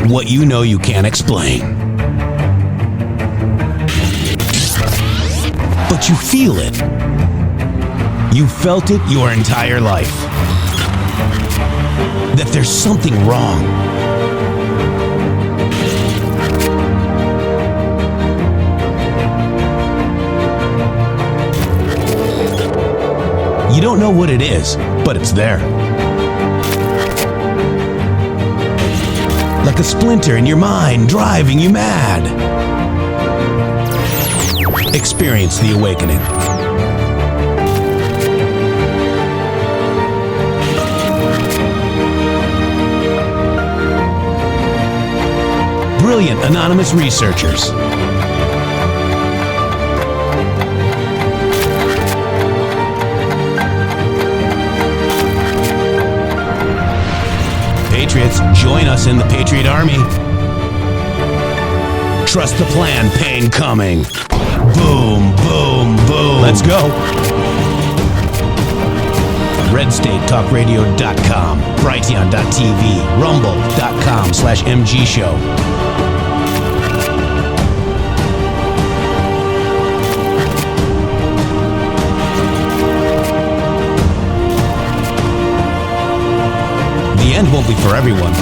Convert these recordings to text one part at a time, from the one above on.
What you know you can't explain. But you feel it. You felt it your entire life. That there's something wrong. You don't know what it is, but it's there. Like a splinter in your mind, driving you mad. Experience the awakening. Brilliant anonymous researchers. Patriots, join us in the Patriot Army. Trust the plan, pain coming. Boom, boom, boom. Let's go. RedStateTalkRadio.com, Brighteon.tv, Rumble.com/MG Show. The end won't be for everyone.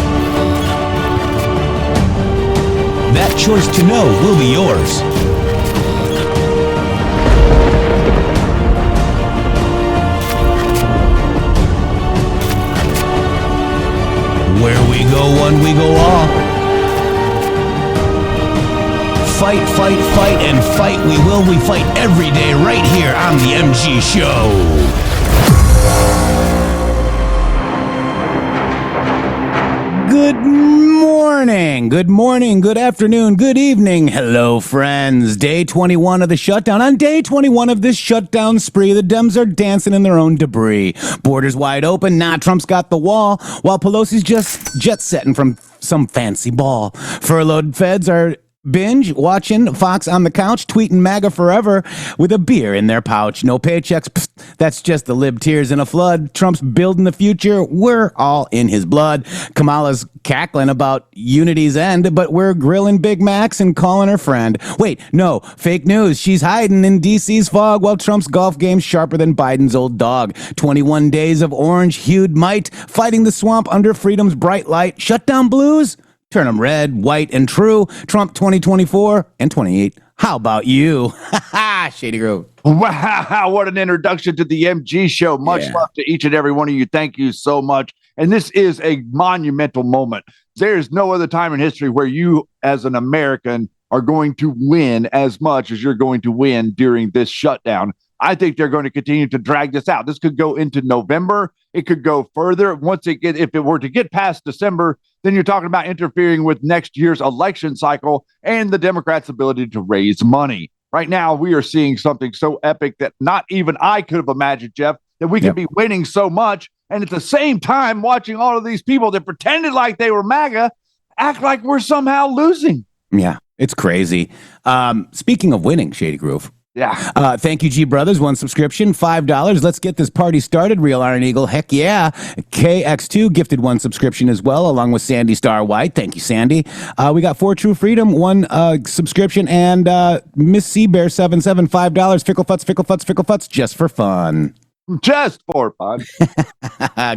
That choice to know will be yours. Where we go one, we go all. Fight, fight, fight, and fight we will. We fight every day right here on the MG Show. Good morning, good afternoon, good evening. Hello, friends. Day 21 of the shutdown. On day 21 of this shutdown spree, the Dems are dancing in their own debris. Borders wide open. Nah, Trump's got the wall, while Pelosi's just jet-setting from some fancy ball. Furloughed feds are binge watching Fox on the couch, tweeting MAGA forever with a beer in their pouch. No paychecks. Pfft, that's just the lib tears in a flood. Trump's building the future. We're all in his blood. Kamala's cackling about unity's end, but we're grilling Big Macs and calling her friend. Wait, no, fake news. She's hiding in DC's fog while Trump's golf game's sharper than Biden's old dog. 21 days of orange-hued might, fighting the swamp under freedom's bright light. Shutdown blues? Turn them red, white, and true. Trump 2024 and 28. How about you? Ha ha, Shady Grove. Wow, what an introduction to the MG Show. Much love to each and every one of you. Thank you so much. And this is a monumental moment. There's no other time in history where you, as an American, are going to win as much as you're going to win during this shutdown. I think they're going to continue to drag this out. This could go into November. It could go further. If it were to get past December, then you're talking about interfering with next year's election cycle and the Democrats' ability to raise money. Right now, we are seeing something so epic that not even I could have imagined, Jeff, that we could be winning so much. And at the same time, watching all of these people that pretended like they were MAGA act like we're somehow losing. Yeah, it's crazy. Speaking of winning, Shady Grove. Yeah. Thank you, G Brothers. One subscription, $5. Let's get this party started. Real Iron Eagle. Heck yeah. KX2 gifted one subscription as well, along with Sandy Star White. Thank you, Sandy. We got 4 True Freedom, one subscription, and Miss Seabear 77, $5. Fickle Futz, just for fun. Just for fun.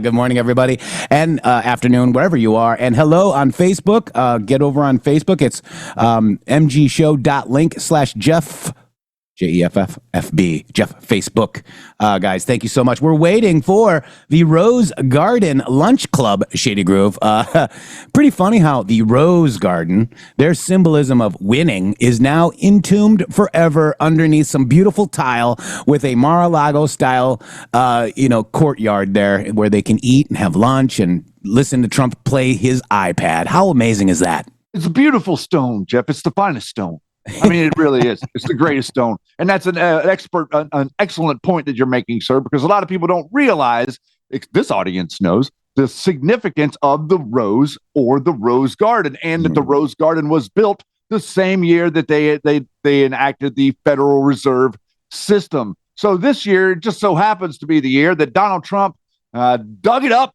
Good morning, everybody, and afternoon, wherever you are. And hello on Facebook. Get over on Facebook. It's mgshow.link/Jeff. JEFFFB, Jeff Facebook. Guys, thank you so much. We're waiting for the Rose Garden Lunch Club, Shady Grove. Pretty funny how the Rose Garden, their symbolism of winning, is now entombed forever underneath some beautiful tile with a Mar-a-Lago style, courtyard there where they can eat and have lunch and listen to Trump play his iPad. How amazing is that? It's a beautiful stone, Jeff. It's the finest stone. I mean, it really is. It's the greatest stone. And that's an excellent point that you're making, sir, because a lot of people don't realize, this audience knows, the significance of the rose or the Rose Garden, and that the Rose Garden was built the same year that they enacted the Federal Reserve System. So this year, it just so happens to be the year that Donald Trump dug it up.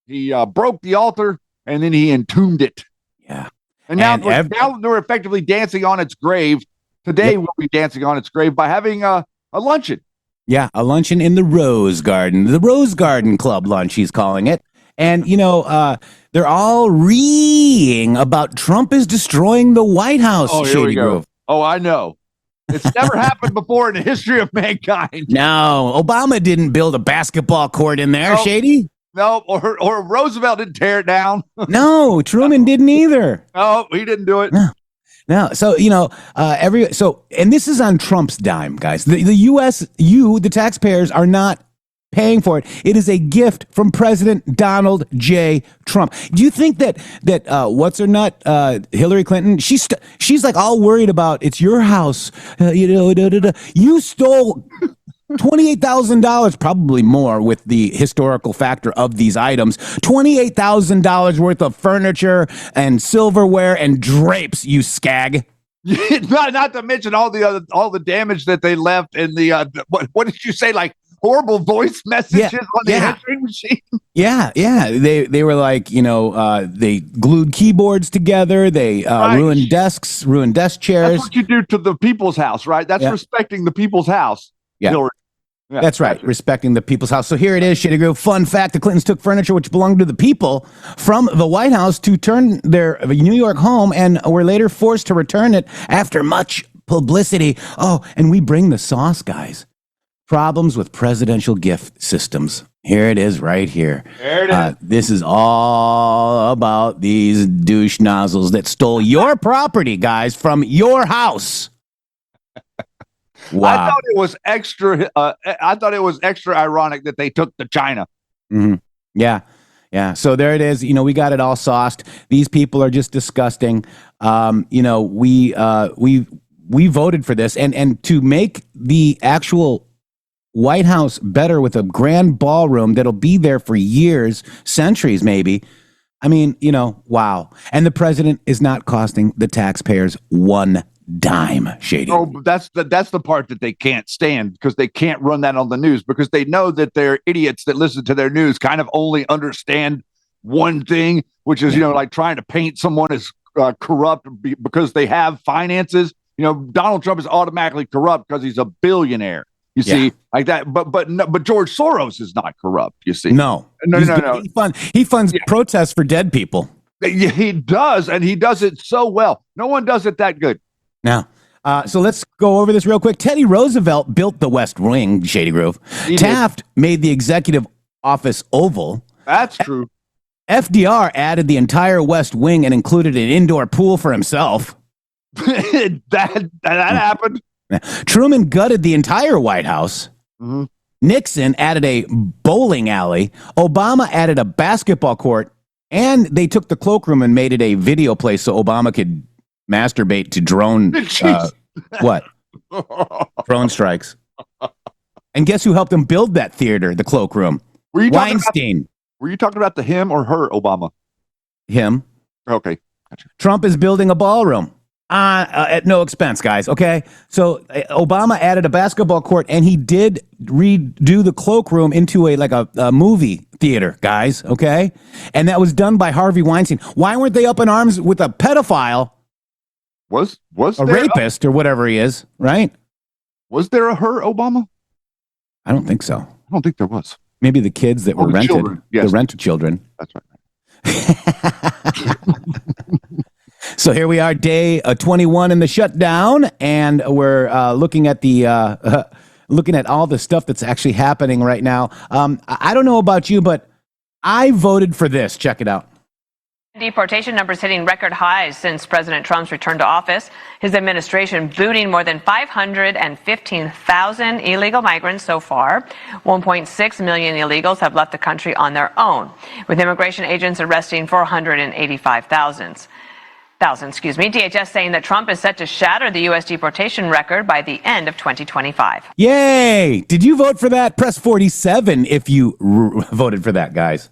He broke the altar, and then he entombed it. Yeah. And now they're effectively dancing on its grave. Today, we'll be dancing on its grave by having a luncheon. Yeah, a luncheon in the Rose Garden. The Rose Garden Club lunch, he's calling it. And, they're all reeing about Trump is destroying the White House. Oh, here we go. Oh, I know. It's never happened before in the history of mankind. No, Obama didn't build a basketball court in there, Shady. No, or Roosevelt didn't tear it down. No, Truman didn't either. No, he didn't do it. No. So, and this is on Trump's dime, guys. The U.S., the taxpayers, are not paying for it. It is a gift from President Donald J. Trump. Do you think that what's her nut, Hillary Clinton, she's like all worried about it's your house, you stole $28,000, probably more with the historical factor of these items, $28,000 worth of furniture and silverware and drapes, you skag. not to mention all the damage that they left in the what did you say, like horrible voice messages on the answering machine? Yeah. They were like, they glued keyboards together. They ruined desks, ruined desk chairs. That's what you do to the people's house, right? That's respecting the people's house. Yeah. Yeah, that's right. Respecting the people's house. So here it is, Shitty Groove. Fun fact, the Clintons took furniture which belonged to the people from the White House to turn their New York home and were later forced to return it after much publicity. Oh, and we bring the sauce, guys. Problems with presidential gift systems. Here it is right here. There it is. This is all about these douche nozzles that stole your property, guys, from your house. Wow. I thought it was extra ironic that they took to China. Mm-hmm. Yeah. So there it is. We got it all sauced. These people are just disgusting. We voted for this, and to make the actual White House better with a grand ballroom that'll be there for years, centuries, maybe. I mean, wow. And the president is not costing the taxpayers one dime, Shady. Oh, that's the part that they can't stand, because they can't run that on the news, because they know that their idiots that listen to their news kind of only understand one thing, which is like trying to paint someone as corrupt because they have finances. Donald Trump is automatically corrupt because he's a billionaire. You see, like that. But George Soros is not corrupt. You see, no. He funds protests for dead people. Yeah, he does, and he does it so well. No one does it that good. Now, so let's go over this real quick. Teddy Roosevelt built the West Wing, Shady Grove. Taft made the executive office oval. That's true. FDR added the entire West Wing and included an indoor pool for himself. that happened. Truman gutted the entire White House. Mm-hmm. Nixon added a bowling alley. Obama added a basketball court. And they took the cloakroom and made it a video place so Obama could masturbate to drone drone strikes. And guess who helped him build that theater, the cloakroom? Weinstein. Were you talking about the him or her, Obama? Him. Okay. Gotcha. Trump is building a ballroom at no expense, guys. Okay. So Obama added a basketball court, and he did redo the cloakroom into a movie theater, guys. Okay. And that was done by Harvey Weinstein. Why weren't they up in arms with a pedophile? Was a rapist or whatever he is, right? Was there a her Obama? I don't think so. I don't think there was. Maybe the kids that were rented, children. Yes. The rented children. That's right. So here we are, day 21 in the shutdown, and we're looking at all the stuff that's actually happening right now. I don't know about you, but I voted for this. Check it out. Deportation numbers hitting record highs since President Trump's return to office. His administration booting more than 515,000 illegal migrants so far. 1.6 million illegals have left the country on their own, with immigration agents arresting 485,000. DHS saying that Trump is set to shatter the U.S. deportation record by the end of 2025. Yay! Did you vote for that? Press 47 if you voted for that, guys.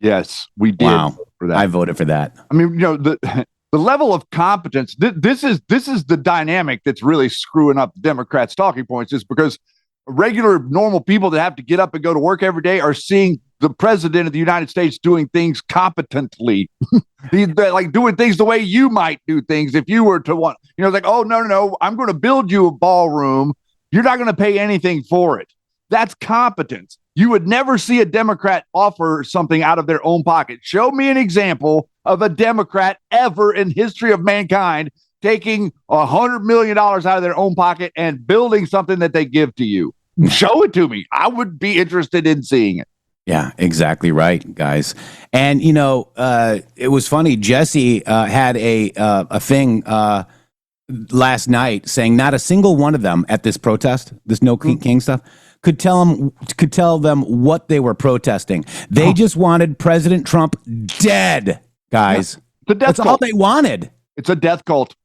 Yes, we did. Wow. For that. I voted for that. I mean, the the level of competence. This is the dynamic that's really screwing up Democrats' talking points, is because regular, normal people that have to get up and go to work every day are seeing the president of the United States doing things competently. Like doing things the way you might do things if you were to want, like, oh, no, I'm going to build you a ballroom. You're not going to pay anything for it. That's competence. You would never see a Democrat offer something out of their own pocket. Show me an example of a Democrat ever in history of mankind taking $100 million out of their own pocket and building something that they give to you. Show it to me. I would be interested in seeing it. Yeah, exactly right, guys. And, it was funny. Jesse had a thing last night saying not a single one of them at this protest, this No King stuff, could tell them what they were protesting. They just wanted President Trump dead, guys. Yeah. That's all they wanted. It's a death cult.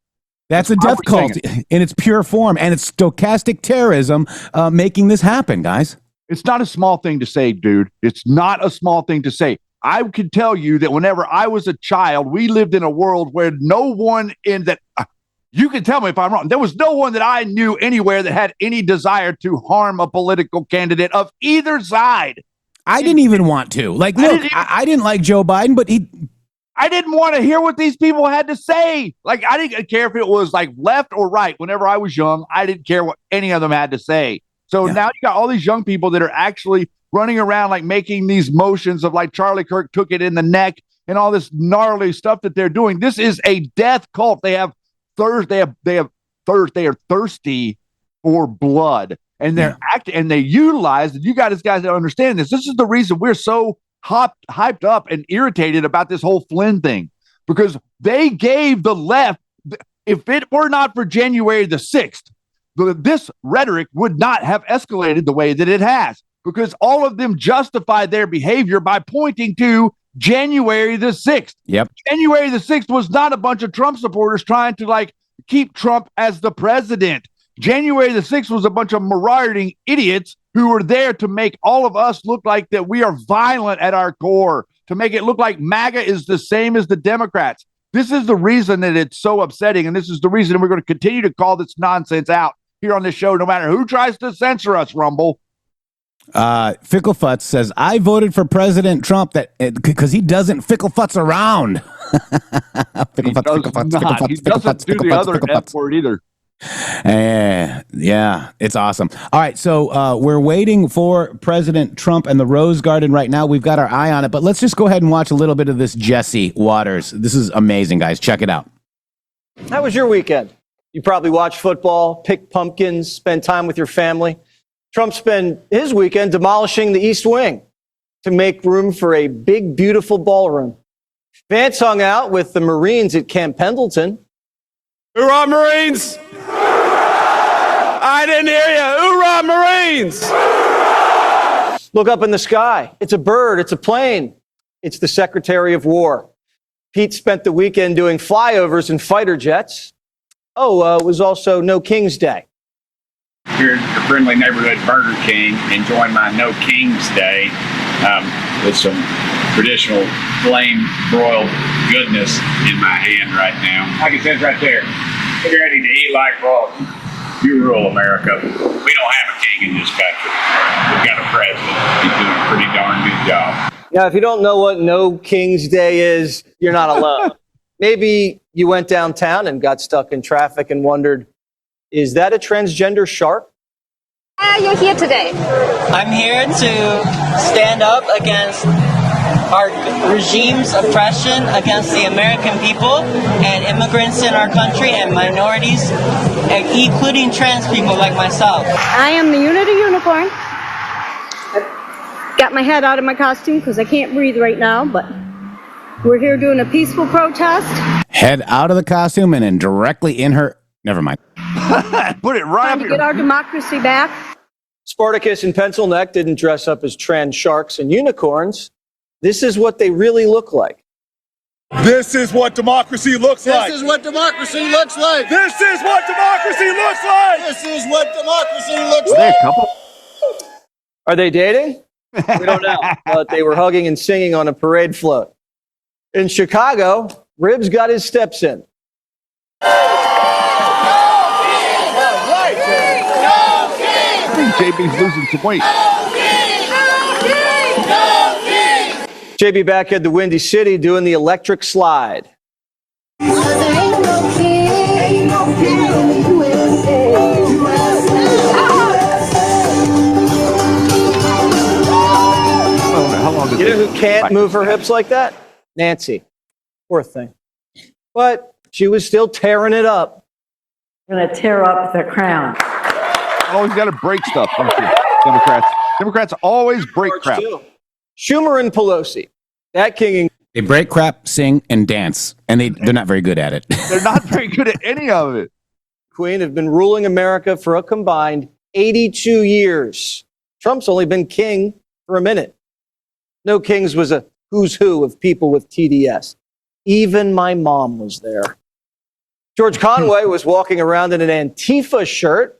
That's a death cult in its pure form, and it's stochastic terrorism making this happen, guys. It's not a small thing to say, dude. It's not a small thing to say. I can tell you that whenever I was a child, we lived in a world where no one in that, you can tell me if I'm wrong, there was no one that I knew anywhere that had any desire to harm a political candidate of either side. I didn't even want to. Like, look, I didn't like Joe Biden, but I didn't want to hear what these people had to say. Like, I didn't care if it was like left or right. Whenever I was young, I didn't care what any of them had to say. So now you got all these young people that are actually running around like making these motions of like Charlie Kirk took it in the neck and all this gnarly stuff that they're doing. This is a death cult. They are thirsty for blood, and they're acting, and they utilize. And you guys that understand this. This is the reason we're so hyped up and irritated about this whole Flynn thing, because they gave the left. If it were not for January the 6th, this rhetoric would not have escalated the way that it has, because all of them justify their behavior by pointing to January the 6th. Yep. January the 6th was not a bunch of Trump supporters trying to like keep Trump as the president. January the 6th was a bunch of marauding idiots who were there to make all of us look like that we are violent at our core, to make it look like MAGA is the same as the Democrats. This is the reason that it's so upsetting, and this is the reason we're going to continue to call this nonsense out here on this show, no matter who tries to censor us, Rumble. Ficklefutz says, I voted for President Trump because he doesn't ficklefutz around. He doesn't do the other F word either. Yeah, it's awesome. All right, so we're waiting for President Trump and the Rose Garden right now. We've got our eye on it, but let's just go ahead and watch a little bit of this Jesse Waters. This is amazing, guys. Check it out. How was your weekend? You probably watched football, picked pumpkins, spent time with your family. Trump spent his weekend demolishing the East Wing to make room for a big, beautiful ballroom. Vance hung out with the Marines at Camp Pendleton. Hoorah, Marines! I didn't hear you. Hoorah, Marines! Look up in the sky. It's a bird. It's a plane. It's the Secretary of War. Pete spent the weekend doing flyovers in fighter jets. It was also No King's Day. Here at the friendly neighborhood Burger King, enjoying my No King's Day with some traditional flame broiled goodness in my hand right now. Like it says right there, get ready to eat like royalty. You rule America. We don't have a king in this country. We've got a president. He's doing a pretty darn good job. Now, if you don't know what No King's Day is, you're not alone. Maybe you went downtown and got stuck in traffic and wondered, is that a transgender shark? Why are you here today? I'm here to stand up against our regime's oppression against the American people and immigrants in our country and minorities, including trans people like myself. I am the Unity Unicorn. I've got my head out of my costume because I can't breathe right now, but we're here doing a peaceful protest. Head out of the costume and then directly in her. Never mind. Put it right Trying to get our democracy back. Spartacus and Pencil Neck didn't dress up as trans sharks and unicorns. This is what they really look like. This is what democracy looks like. This is what democracy looks like. This is what democracy looks like. This is what democracy looks Are they like. a couple? Are they dating? We don't know, but they were hugging and singing on a parade float. In Chicago, Ribs got his steps in. I think JB's losing some weight. JB back at the Windy City doing the electric slide. You know who can't move her hips like that? Nancy. Poor thing. But she was still tearing it up. I'm going to tear up the crown. Always got to break stuff, don't you? Democrats always break crap. Schumer and Pelosi. That king. They break crap, sing, and dance, and they're not very good at it. They're not very good at any of it. Queen have been ruling America for a combined 82 years. Trump's only been king for a minute. No Kings was a who's who of people with TDS. Even my mom was there. George Conway was walking around in an Antifa shirt.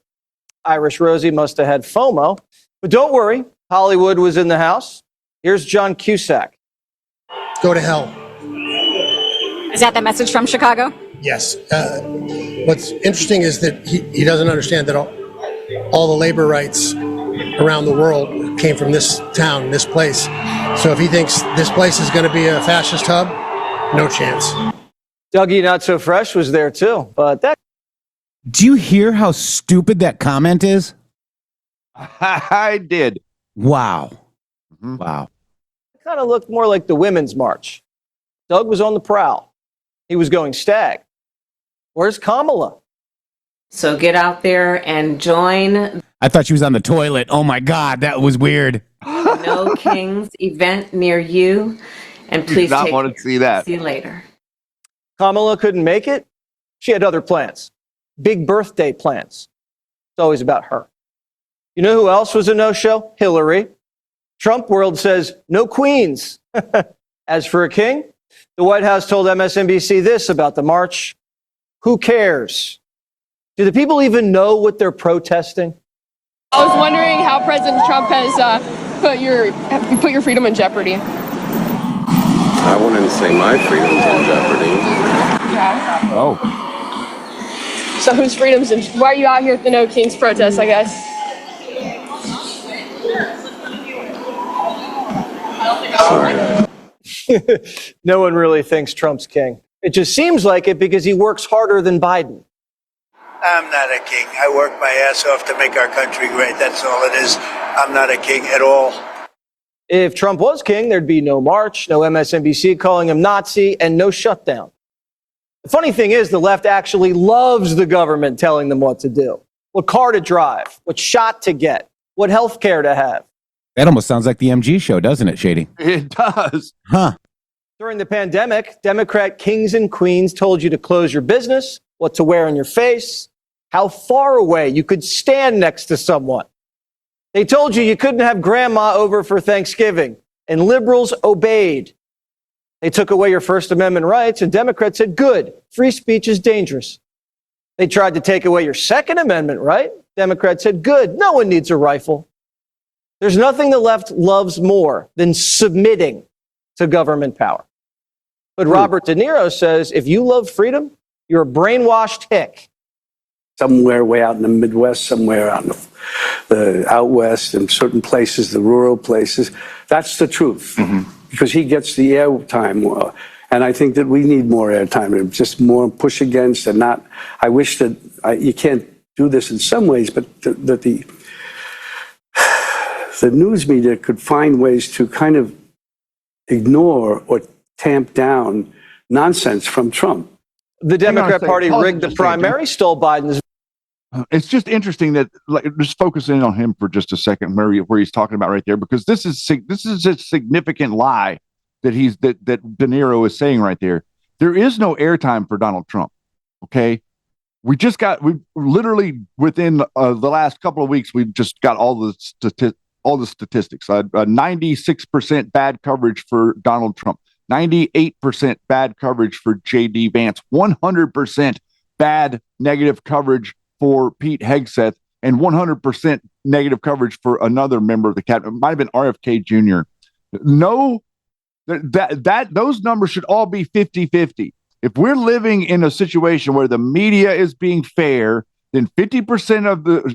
Irish Rosie must have had FOMO. But don't worry, Hollywood was in the house. Here's John Cusack. Go to hell. Is that the message from Chicago? Yes. What's interesting is that he doesn't understand that all the labor rights around the world came from this town, this place. So if he thinks this place is going to be a fascist hub, no chance. Dougie Not So Fresh was there too, but that. Do you hear how stupid that comment is? I did. Wow. Mm-hmm. Wow. It kind of looked more like the Women's March. Doug was on the prowl. He was going stag. Where's Kamala? So get out there and join I thought she was on the toilet. Oh my God, that was weird. the No Kings event near you. And please Do not take want to see that. See you later. Kamala couldn't make it. She had other plans. Big birthday plans. It's always about her. You know who else was a no-show? Hillary. Trump world says no queens. As for a king, the White House told MSNBC this about the march. Who cares? Do the people even know what they're protesting? I was wondering how President Trump has put your freedom in jeopardy. I wouldn't say my freedom's in jeopardy. Yeah. Oh. So whose freedom's in? Why are you out here at the No Kings protest, I guess? Sorry. No one really thinks Trump's king. It just seems like it because he works harder than Biden. I'm not a king. I work my ass off to make our country great. That's all it is. I'm not a king at all. If Trump was king, there'd be no march, no MSNBC calling him Nazi, and no shutdown. The funny thing is, the left actually loves the government telling them what to do, what car to drive, what shot to get, what health care to have. That almost sounds like the MG show, doesn't it, Shady? It does. Huh. During the pandemic, Democrat kings and queens told you to close your business, what to wear on your face, how far away you could stand next to someone. They told you you couldn't have grandma over for Thanksgiving, and liberals obeyed. They took away your First Amendment rights, and Democrats said, good, free speech is dangerous. They tried to take away your Second Amendment right. Democrats said, good, no one needs a rifle. There's nothing the left loves more than submitting to government power. But Robert De Niro says, if you love freedom, you're a brainwashed hick. Somewhere way out in the Midwest, somewhere out in the out west, in certain places, the rural places. That's the truth, because he gets the airtime. And I think that we need more airtime and just more push against and not. I wish that you can't do this in some ways, but that the news media could find ways to kind of ignore or tamp down nonsense from Trump. The Democrat Party rigged the primary, stole Biden's. It's just interesting that, like, just focusing on him for just a second, where he's talking about right there, because this is a significant lie that that De Niro is saying right there. There is no airtime for Donald Trump. Okay, we literally within the last couple of weeks, we've just got all the statistics. 96% bad coverage for Donald Trump, 98% bad coverage for J.D. Vance, 100% bad negative coverage for Pete Hegseth, and 100% negative coverage for another member of the cabinet. It might have been RFK Jr. No, that those numbers should all be 50-50. If we're living in a situation where the media is being fair, then 50%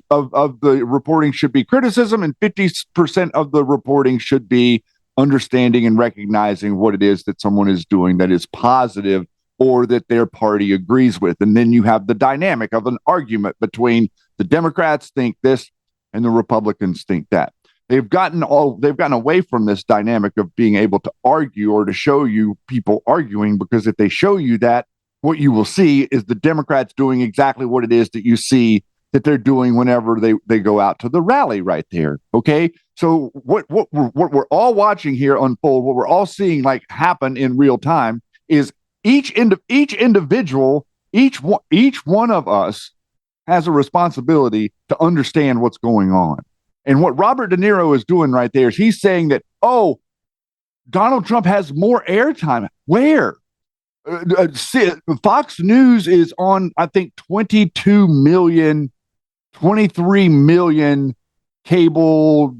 of the reporting should be criticism, and 50% of the reporting should be understanding and recognizing what it is that someone is doing that is positive or that their party agrees with. And then you have the dynamic of an argument between the Democrats think this and the Republicans think that. They've gotten away from this dynamic of being able to argue or to show you people arguing, because if they show you that, what you will see is the Democrats doing exactly what it is that you see that they're doing whenever they go out to the rally right there. Okay. So what we're all watching here unfold, what we're all seeing like happen in real time is each individual, each one of us has a responsibility to understand what's going on. And what Robert De Niro is doing right there is he's saying that, oh, Donald Trump has more airtime. Where? Fox News is on, I think, 22 million, 23 million cable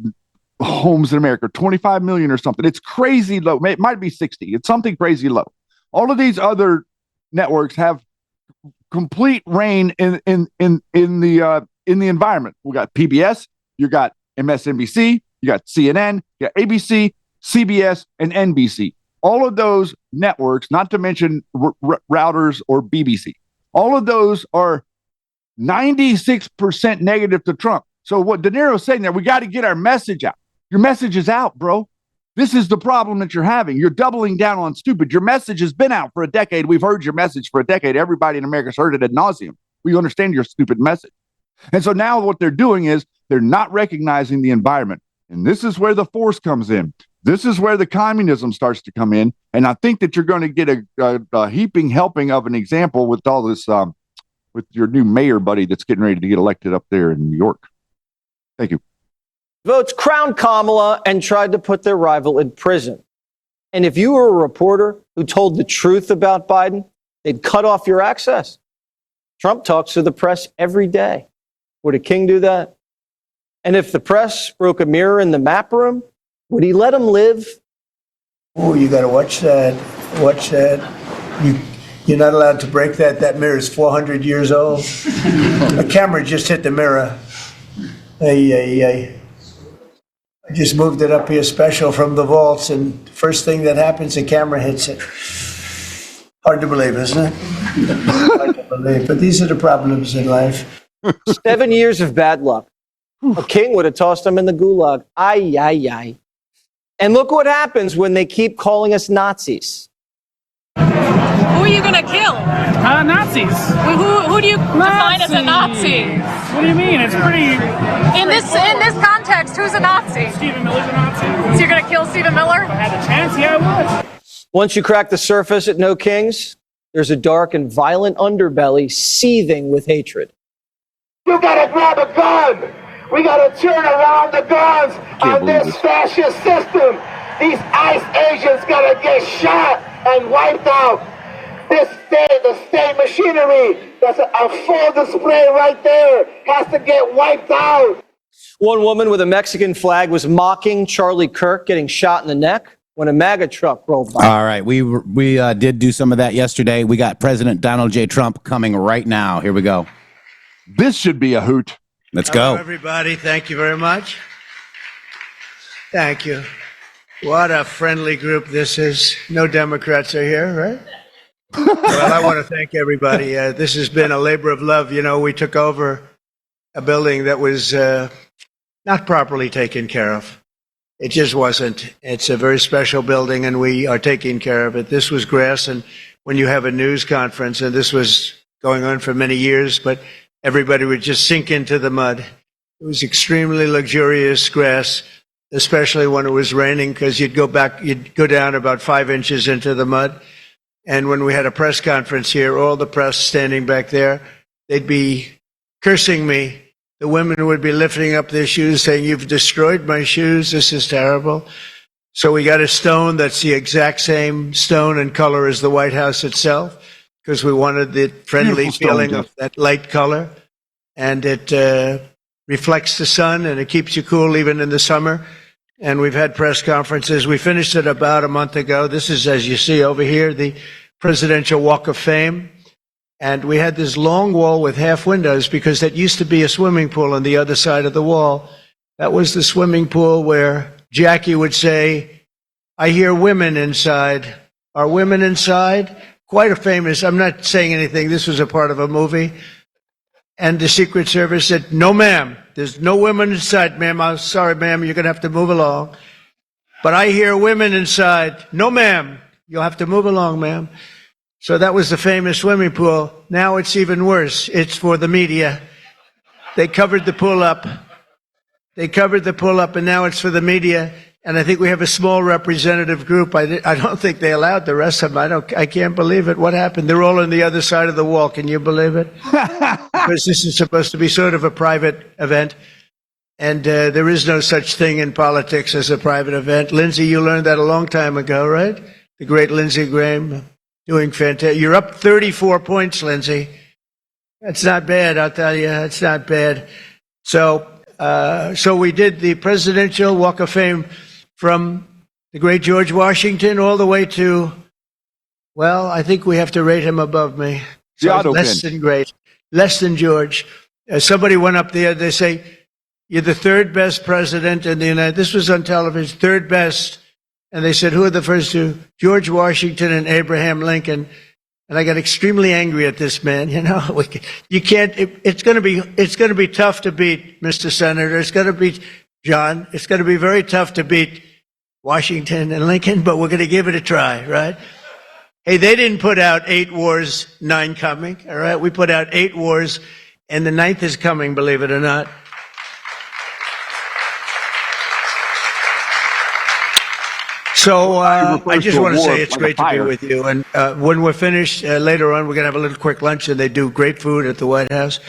homes in America, 25 million or something. It's crazy low. It might be 60. It's something crazy low. All of these other networks have complete reign in the environment. We got PBS, you got MSNBC, you got CNN, you got ABC, CBS, and NBC. All of those networks, not to mention routers or BBC, all of those are 96% negative to Trump. So what De Niro's saying there, we got to get our message out. Your message is out, bro. This is the problem that you're having. You're doubling down on stupid. Your message has been out for a decade. We've heard your message for a decade. Everybody in America's heard it ad nauseum. We understand your stupid message. And so now what they're doing is they're not recognizing the environment. And this is where the force comes in. This is where the communism starts to come in. And I think that you're going to get a heaping helping of an example with all this, with your new mayor buddy that's getting ready to get elected up there in New York. Thank you. Votes crowned Kamala and tried to put their rival in prison. And if you were a reporter who told the truth about Biden, they'd cut off your access. Trump talks to the press every day. Would a king do that? And if the press broke a mirror in the map room, would he let them live? Oh, you got to watch that. Watch that. You're not allowed to break that. That mirror is 400 years old. A camera just hit the mirror. I just moved it up here special from the vaults, and first thing that happens, the camera hits it. Hard to believe, isn't it? Hard to believe. But these are the problems in life. 7 years of bad luck. A king would have tossed him in the gulag. Ay, ay, ay. And look what happens when they keep calling us Nazis. Who are you going to kill? Nazis. Who do you define as a Nazi? What do you mean? It's pretty... In this context, who's a Nazi? Stephen Miller's a Nazi. So you're going to kill Stephen Miller? If I had the chance, yeah, I would. Once you crack the surface at No Kings, there's a dark and violent underbelly seething with hatred. You gotta grab a gun. We gotta turn around the guns on this fascist system. These ICE agents gotta get shot and wiped out. The state machinery, that's a full display right there, has to get wiped out. One woman with a Mexican flag was mocking Charlie Kirk getting shot in the neck when a MAGA truck rolled by. All right, we did do some of that yesterday. We got President Donald J. Trump coming right now. Here we go. This should be a hoot. Let's go. Hello, everybody. Thank you very much. Thank you. What a friendly group this is. No Democrats are here, right? Well, I want to thank everybody. This has been a labor of love. You know, we took over a building that was not properly taken care of. It just wasn't. It's a very special building, and we are taking care of it. This was grass, and when you have a news conference, and this was going on for many years, but everybody would just sink into the mud. It was extremely luxurious grass, especially when it was raining, because you'd go down about 5 inches into the mud. And when we had a press conference here, all the press standing back there, they'd be cursing me. The women would be lifting up their shoes saying, "You've destroyed my shoes. This is terrible." So we got a stone that's the exact same stone and color as the White House itself, because we wanted the friendly feeling of that light color. And it reflects the sun, and it keeps you cool even in the summer. And we've had press conferences. We finished it about a month ago. This is, as you see over here, the Presidential Walk of Fame. And we had this long wall with half windows because that used to be a swimming pool on the other side of the wall. That was the swimming pool where Jackie would say, "I hear women inside. Are women inside?" Quite a famous, I'm not saying anything, this was a part of a movie. And the Secret Service said, "No, ma'am, there's no women inside, ma'am. I'm sorry, ma'am, you're going to have to move along. But I hear women inside." "No, ma'am, you'll have to move along, ma'am." So that was the famous swimming pool. Now it's even worse. It's for the media. They covered the pool up. And now it's for the media. And I think we have a small representative group. I don't think they allowed the rest of them. I can't believe it. What happened? They're all on the other side of the wall. Can you believe it? Because this is supposed to be sort of a private event. And there is no such thing in politics as a private event. Lindsey, you learned that a long time ago, right? The great Lindsey Graham, doing fantastic. You're up 34 points, Lindsey. That's not bad, I'll tell you. It's not bad. So we did the Presidential Walk of Fame from the great George Washington all the way to, well, I think we have to rate him above me. So less than great, less than George. Somebody went up there, they say, "You're the third best president in the United States." This was on television, third best. And they said, "Who are the first two?" "George Washington and Abraham Lincoln." And I got extremely angry at this man. You know, you can't. It's going to be tough to beat, Mr. Senator. It's going to be John. It's going to be very tough to beat Washington and Lincoln, but we're going to give it a try, right? Hey, they didn't put out 8 wars, 9 coming. All right, we put out 8 wars, and the 9th is coming. Believe it or not. So I just want to say it's great to be with you. And when we're finished later on, we're going to have a little quick lunch, and they do great food at the White House.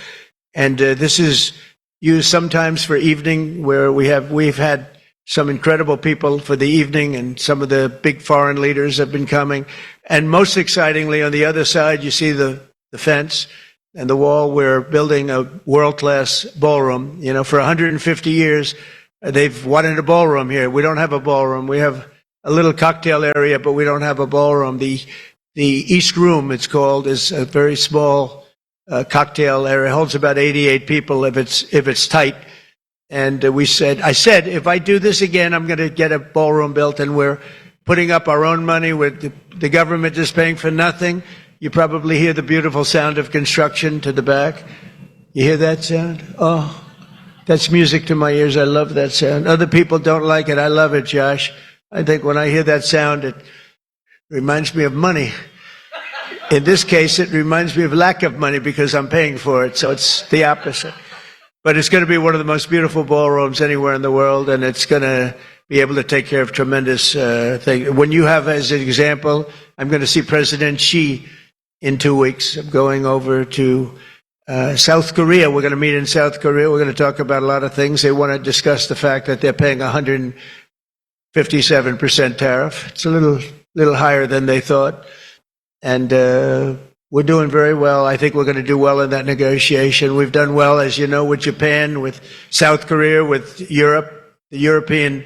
And this is used sometimes for evening, where we've had some incredible people for the evening, and some of the big foreign leaders have been coming. And most excitingly, on the other side, you see the fence and the wall. We're building a world-class ballroom. You know, for 150 years, they've wanted a ballroom here. We don't have a ballroom. We have a little cocktail area, but we don't have a ballroom. The East Room, it's called, is a very small cocktail area. It holds about 88 people if it's tight. And I said, if I do this again, I'm going to get a ballroom built, and we're putting up our own money with the government is paying for nothing. You probably hear the beautiful sound of construction to the back. You hear that sound? Oh, that's music to my ears. I love that sound. Other people don't like it. I love it, Josh. I think when I hear that sound, it reminds me of money. In this case, it reminds me of lack of money because I'm paying for it. So it's the opposite. But it's going to be one of the most beautiful ballrooms anywhere in the world, and it's going to be able to take care of tremendous things. When you have, as an example, I'm going to see President Xi in 2 weeks. I'm going over to South Korea. We're going to meet in South Korea. We're going to talk about a lot of things. They want to discuss the fact that they're paying 157% tariff. It's a little higher than they thought. And we're doing very well. I think we're going to do well in that negotiation. We've done well, as you know, with Japan, with South Korea, with Europe. The European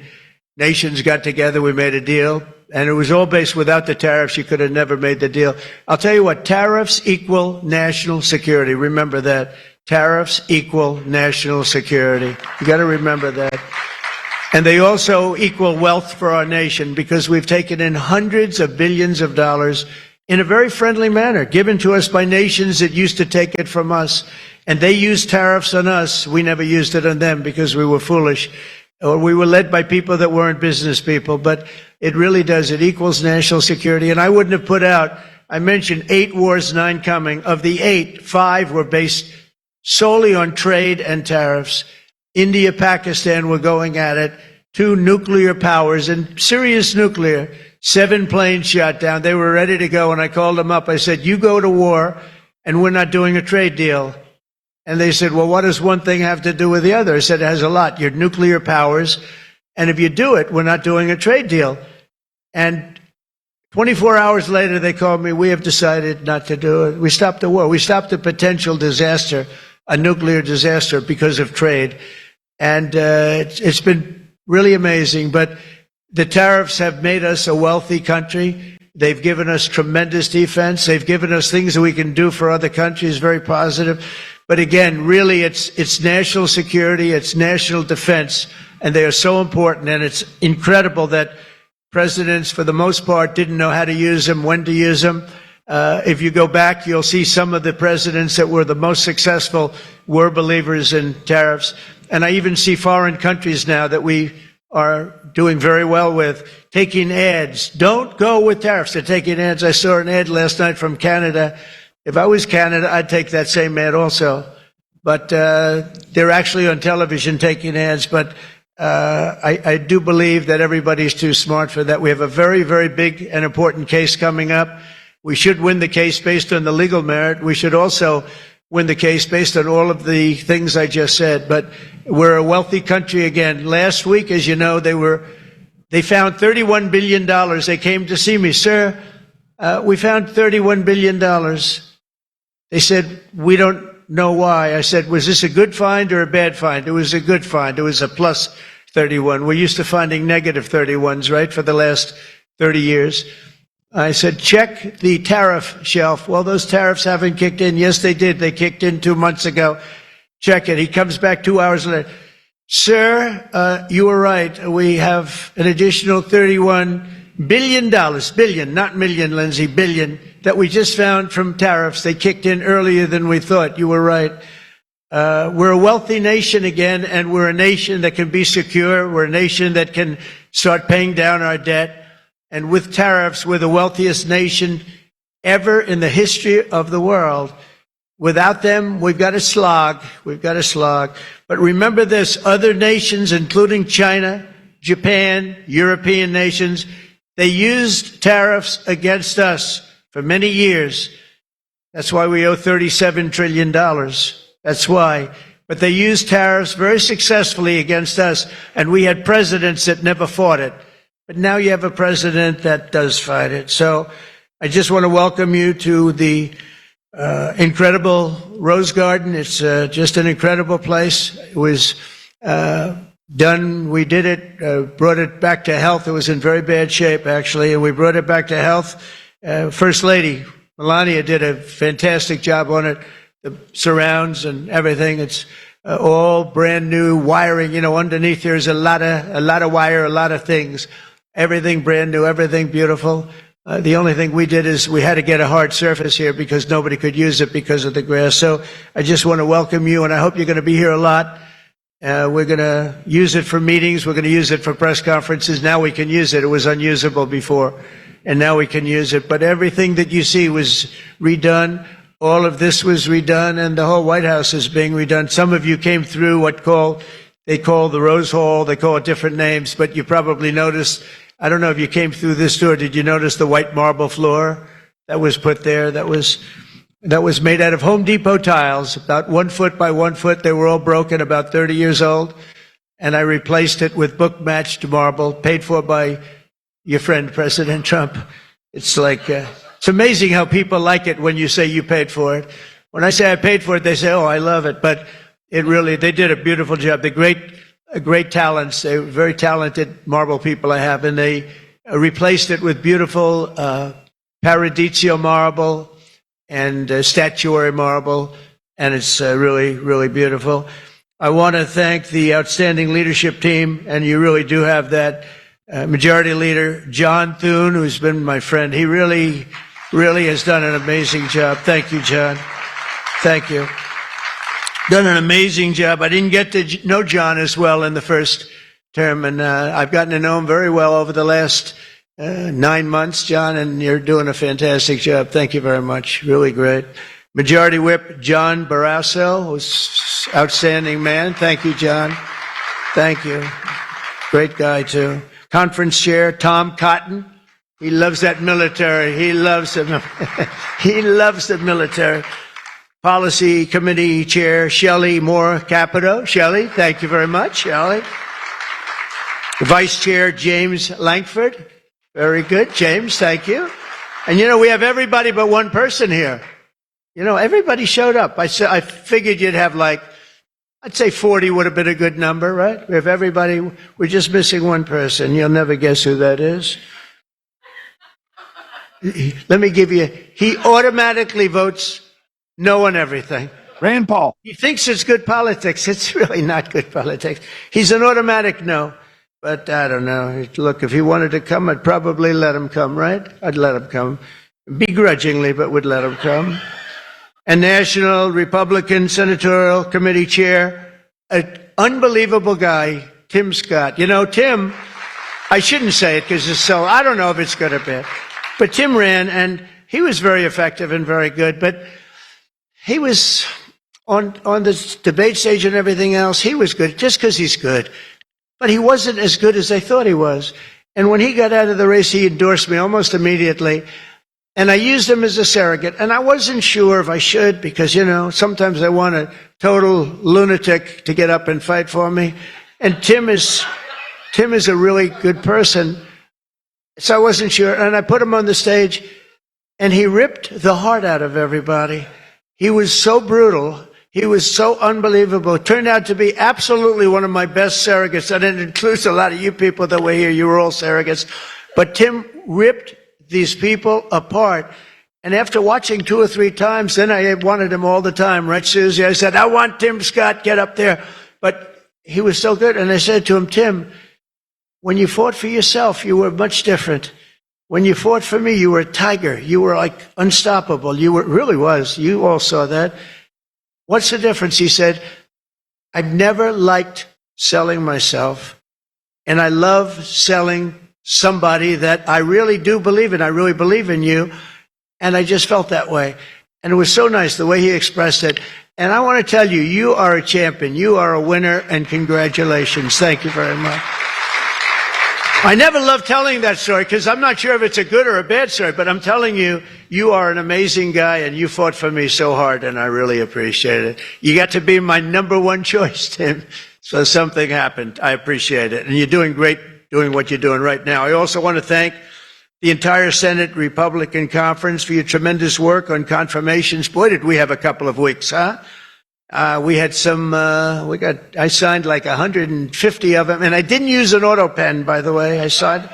nations got together. We made a deal. And it was all based without the tariffs. You could have never made the deal. I'll tell you what, tariffs equal national security. Remember that. Tariffs equal national security. You got to remember that. And they also equal wealth for our nation, because we've taken in hundreds of billions of dollars in a very friendly manner, given to us by nations that used to take it from us. And they used tariffs on us. We never used it on them because we were foolish, or we were led by people that weren't business people. But it really does. It equals national security. And I wouldn't have put out, I mentioned 8 wars, 9 coming. Of the 8, 5 were based solely on trade and tariffs. India, Pakistan were going at it. 2 nuclear powers, and serious nuclear. 7 planes shot down. They were ready to go, and I called them up. I said, you go to war, and we're not doing a trade deal. And they said, well, what does one thing have to do with the other? I said, it has a lot. You're nuclear powers, and if you do it, we're not doing a trade deal. And 24 hours later, they called me. We have decided not to do it. We stopped the war. We stopped a potential disaster, a nuclear disaster, because of trade. And it's been really amazing. But the tariffs have made us a wealthy country. They've given us tremendous defense. They've given us things that we can do for other countries, very positive. But again, really, it's national security, it's national defense, and they are so important. And it's incredible that presidents, for the most part, didn't know how to use them, when to use them. If you go back, you'll see some of the presidents that were the most successful were believers in tariffs. And I even see foreign countries now that we are doing very well with taking ads. Don't go with tariffs. They're taking ads. I saw an ad last night from Canada. If I was Canada, I'd take that same ad also. But they're actually on television taking ads. But I do believe that everybody's too smart for that. We have a very, very big and important case coming up. We should win the case based on the legal merit. We should also win the case based on all of the things I just said. But we're a wealthy country again. Last week, as you know, they found $31 billion. They came to see me. Sir, we found $31 billion. They said, we don't know why. I said, was this a good find or a bad find? It was a good find. It was a plus 31. We're used to finding negative 31s, right, for the last 30 years. I said, check the tariff shelf. Well, those tariffs haven't kicked in. Yes, they did. They kicked in 2 months ago. Check it. He comes back 2 hours later. Sir, you were right. We have an additional $31 billion, billion, not million, Lindsay, billion, that we just found from tariffs. They kicked in earlier than we thought. You were right. We're a wealthy nation again, and we're a nation that can be secure. We're a nation that can start paying down our debt. And with tariffs, we're the wealthiest nation ever in the history of the world. Without them, we've got to slog. We've got to slog. But remember this, other nations, including China, Japan, European nations, they used tariffs against us for many years. That's why we owe $37 trillion. That's why. But they used tariffs very successfully against us, and we had presidents that never fought it. But now you have a president that does fight it. So I just want to welcome you to the incredible Rose Garden. It's just an incredible place. It was done. We did it, brought it back to health. It was in very bad shape, actually, and we brought it back to health. First Lady Melania did a fantastic job on it. The surrounds and everything. It's all brand new wiring. You know, underneath there's a lot of wire, a lot of things. Everything brand new, everything beautiful. The only thing we did is we had to get a hard surface here because nobody could use it because of the grass. So I just want to welcome you, and I hope you're going to be here a lot. We're going to use it for meetings. We're going to use it for press conferences. Now we can use it. It was unusable before, and now we can use it. But everything that you see was redone. All of this was redone, and the whole White House is being redone. Some of you came through they call the Rose Hall. They call it different names, but you probably noticed, I don't know if you came through this door, did you notice the white marble floor that was put there? That was made out of Home Depot tiles, about 1 foot by 1 foot. They were all broken, about 30 years old. And I replaced it with book-matched marble, paid for by your friend, President Trump. It's like, it's amazing how people like it when you say you paid for it. When I say I paid for it, they say, oh, I love it. But they did a beautiful job. They're great talents. They're very talented marble people I have. And they replaced it with beautiful Paradiso marble and statuary marble. And it's really, really beautiful. I want to thank the outstanding leadership team. And you really do have that. Majority Leader John Thune, who's been my friend. He really has done an amazing job. Thank you, John. Thank you. Done an amazing job. I didn't get to know John as well in the first term, and I've gotten to know him very well over the last 9 months, John, and you're doing a fantastic job. Thank you very much. Really great. Majority Whip John Barrasso, who's outstanding man. Thank you, John. Thank you. Great guy, too. Conference Chair Tom Cotton. He loves that military. He loves the military. Policy Committee Chair Shelley Moore Capito. Shelley, thank you very much, Shelley. Vice Chair James Lankford. Very good, James, thank you. And you know, we have everybody but one person here. You know, everybody showed up. I figured you'd have I'd say 40 would have been a good number, right? We have everybody. We're just missing one person. You'll never guess who that is. let me give you, he automatically votes no on everything. Rand Paul. He thinks it's good politics. It's really not good politics. He's an automatic no. But I don't know. Look, if he wanted to come, I'd probably let him come, right? I'd let him come. Begrudgingly, but would let him come. A National Republican Senatorial Committee Chair, an unbelievable guy, Tim Scott. You know, Tim, I shouldn't say it because it's so, I don't know if it's good or bad. But Tim ran, and he was very effective and very good. But he was on the debate stage and everything else. He was good just because he's good. But he wasn't as good as they thought he was. And when he got out of the race, he endorsed me almost immediately. And I used him as a surrogate. And I wasn't sure if I should because, you know, sometimes I want a total lunatic to get up and fight for me. And Tim is a really good person. So I wasn't sure. And I put him on the stage, and he ripped the heart out of everybody. He was so brutal. He was so unbelievable. It turned out to be absolutely one of my best surrogates. And it includes a lot of you people that were here. You were all surrogates. But Tim ripped these people apart. And after watching 2 or 3 times, then I wanted him all the time. Right, Susie? I said, I want Tim Scott, get up there. But he was so good. And I said to him, Tim, when you fought for yourself, you were much different. When you fought for me, you were a tiger. You were like unstoppable. You were, really was. You all saw that. What's the difference? He said, I've never liked selling myself, and I love selling somebody that I really do believe in. I really believe in you, and I just felt that way. And it was so nice the way he expressed it. And I want to tell you, you are a champion. You are a winner, and congratulations. Thank you very much. I never love telling that story because I'm not sure if it's a good or a bad story, but I'm telling you, you are an amazing guy and you fought for me so hard and I really appreciate it. You got to be my #1 choice, Tim. So something happened. I appreciate it. And you're doing great doing what you're doing right now. I also want to thank the entire Senate Republican Conference for your tremendous work on confirmations. Boy, did we have a couple of weeks, huh? We had some, I signed like 150 of them, and I didn't use an auto pen, by the way. I signed,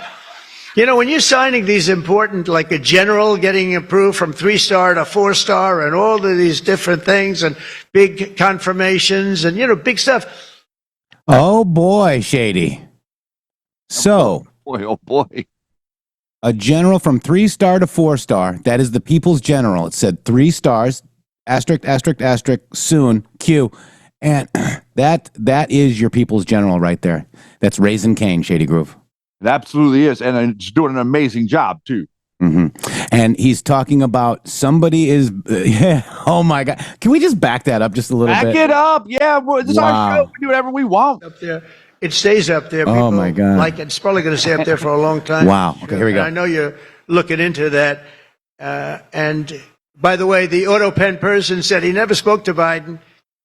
you know, when you're signing these important, like a general getting approved from 3-star to 4-star and all of these different things and big confirmations and, you know, big stuff. Oh boy, Shady. So, oh boy. A general from 3-star to 4-star, that is the people's general. It said 3 stars. Asterisk, asterisk, asterisk, soon, Q. And that is your people's general right there. That's Raisin Cane, Shady Groove. It absolutely is. And it's doing an amazing job, too. Mm-hmm. And he's talking about somebody is, oh my God. Can we just back that up just a little bit? Back it up. Yeah, this is our show. We do whatever we want. Up there. It stays up there. People my God. like it. It's probably going to stay up there for a long time. Wow. Okay, here we go. And I know you're looking into that. And by the way, the auto pen person said he never spoke to Biden.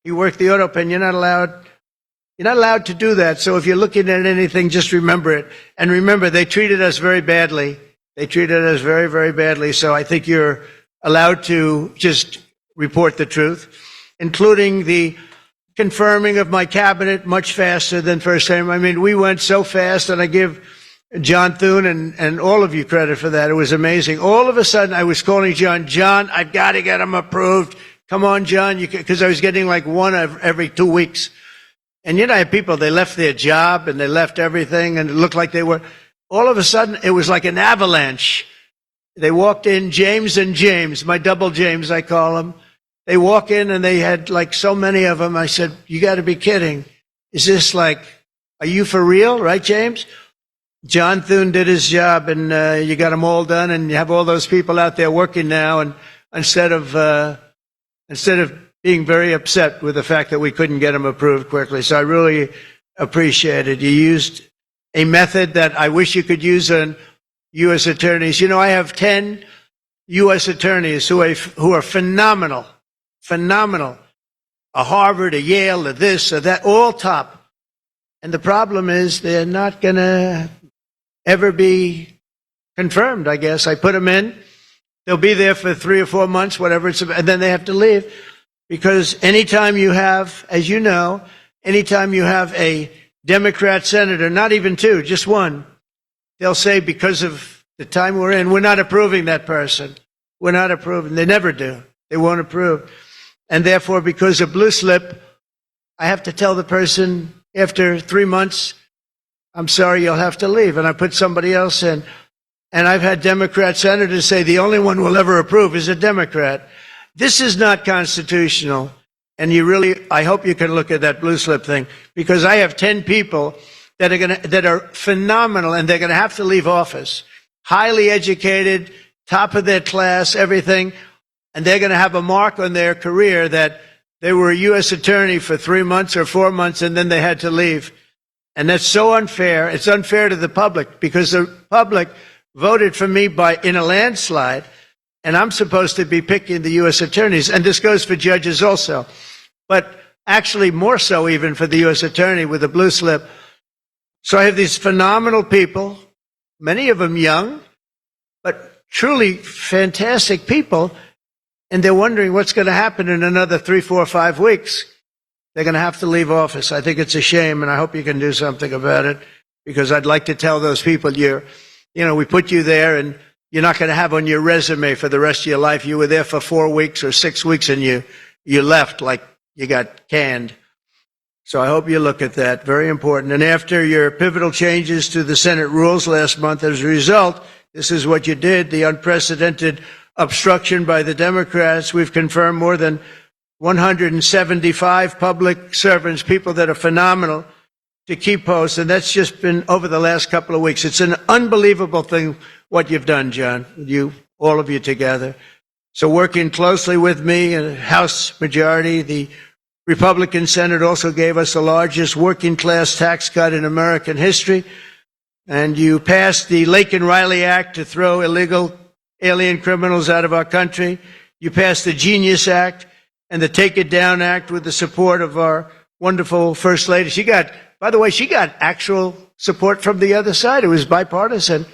He worked the auto pen. You're not allowed to do that. So if you're looking at anything, just remember it. And remember, they treated us very badly. They treated us very, very badly. So I think you're allowed to just report the truth, including the confirming of my cabinet much faster than first time. I mean, we went so fast, and I give John Thune and all of you credit for that. It was amazing. All of a sudden, I was calling John, I've got to get him approved. Come on, John, because I was getting like one every 2 weeks. And you know, I had people, they left their job and they left everything, and it looked like they were, all of a sudden, it was like an avalanche. They walked in, James and James, my double James, I call them. They walk in and they had like so many of them. I said, you got to be kidding. Is this like, are you for real? Right, James? John Thune did his job, and you got them all done, and you have all those people out there working now. And instead of being very upset with the fact that we couldn't get them approved quickly, so I really appreciate it. You used a method that I wish you could use on U.S. attorneys. You know, I have 10 U.S. attorneys who are phenomenal, a Harvard, a Yale, a this, a that, all top. And the problem is they're not going to ever be confirmed, I guess. I put them in. They'll be there for 3 or 4 months, whatever it's about, and then they have to leave. Because anytime you have, as you know, anytime you have a Democrat senator, not even 2, just 1, they'll say because of the time we're in, we're not approving that person. We're not approving. They never do. They won't approve. And therefore, because of blue slip, I have to tell the person after 3 months, I'm sorry, you'll have to leave. And I put somebody else in. And I've had Democrat senators say the only one we'll ever approve is a Democrat. This is not constitutional. And I hope you can look at that blue slip thing, because I have 10 people that are phenomenal, and they're going to have to leave office. Highly educated, top of their class, everything. And they're going to have a mark on their career that they were a U.S. attorney for 3 months or 4 months, and then they had to leave. And that's so unfair. It's unfair to the public, because the public voted for me in a landslide, and I'm supposed to be picking the U.S. attorneys. And this goes for judges also, but actually more so even for the U.S. attorney with a blue slip. So I have these phenomenal people, many of them young, but truly fantastic people, and they're wondering what's going to happen in another 3, 4, 5 weeks. They're going to have to leave office. I think it's a shame, and I hope you can do something about it, because I'd like to tell those people, we put you there, and you're not going to have on your resume for the rest of your life, you were there for 4 weeks or 6 weeks, and you left like you got canned. So I hope you look at that. Very important. And after your pivotal changes to the Senate rules last month, as a result, this is what you did, the unprecedented obstruction by the Democrats. We've confirmed more than 175 public servants, people that are phenomenal, to keep posts. And that's just been over the last couple of weeks. It's an unbelievable thing what you've done, John, all of you together. So working closely with me and House majority, the Republican Senate also gave us the largest working class tax cut in American history. And you passed the Lake and Riley Act to throw illegal alien criminals out of our country. You passed the Genius Act and the Take It Down Act with the support of our wonderful First Lady. She got actual support from the other side. It was bipartisan.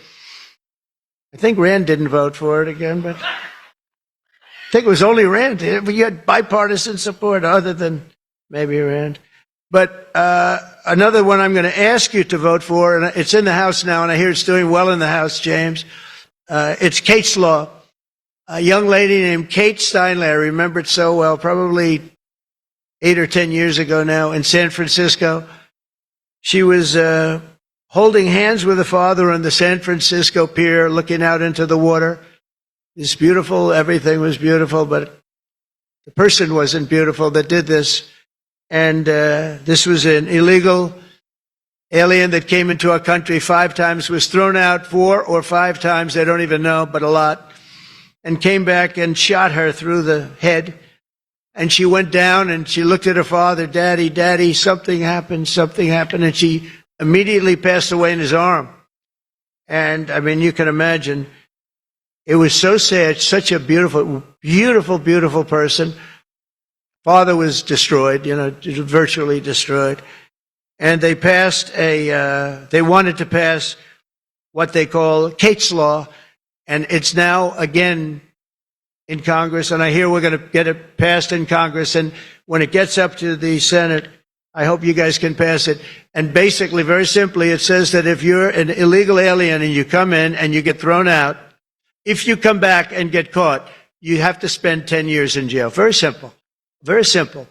I think Rand didn't vote for it again, but I think it was only Rand. You had bipartisan support other than maybe Rand. But another one I'm going to ask you to vote for, and it's in the House now, and I hear it's doing well in the House, James. It's Kate's Law. A young lady named Kate Steinle, I remember it so well, probably 8 or 10 years ago now in San Francisco. She was holding hands with her father on the San Francisco pier, looking out into the water. It's beautiful. Everything was beautiful, but the person wasn't beautiful that did this. And this was an illegal alien that came into our country 5 times, was thrown out 4 or 5 times, I don't even know, but a lot, and came back and shot her through the head. And she went down and she looked at her father, Daddy, something happened, and she immediately passed away in his arm. And I mean, you can imagine. It was so sad, such a beautiful, beautiful, beautiful person. Father was destroyed, virtually destroyed. And they they wanted to pass what they call Kate's Law, and it's now again in Congress, and I hear we're going to get it passed in Congress, and when it gets up to the Senate, I hope you guys can pass it. And basically, very simply, it says that if you're an illegal alien and you come in and you get thrown out, if you come back and get caught, you have to spend 10 years in jail. Very simple. Very simple.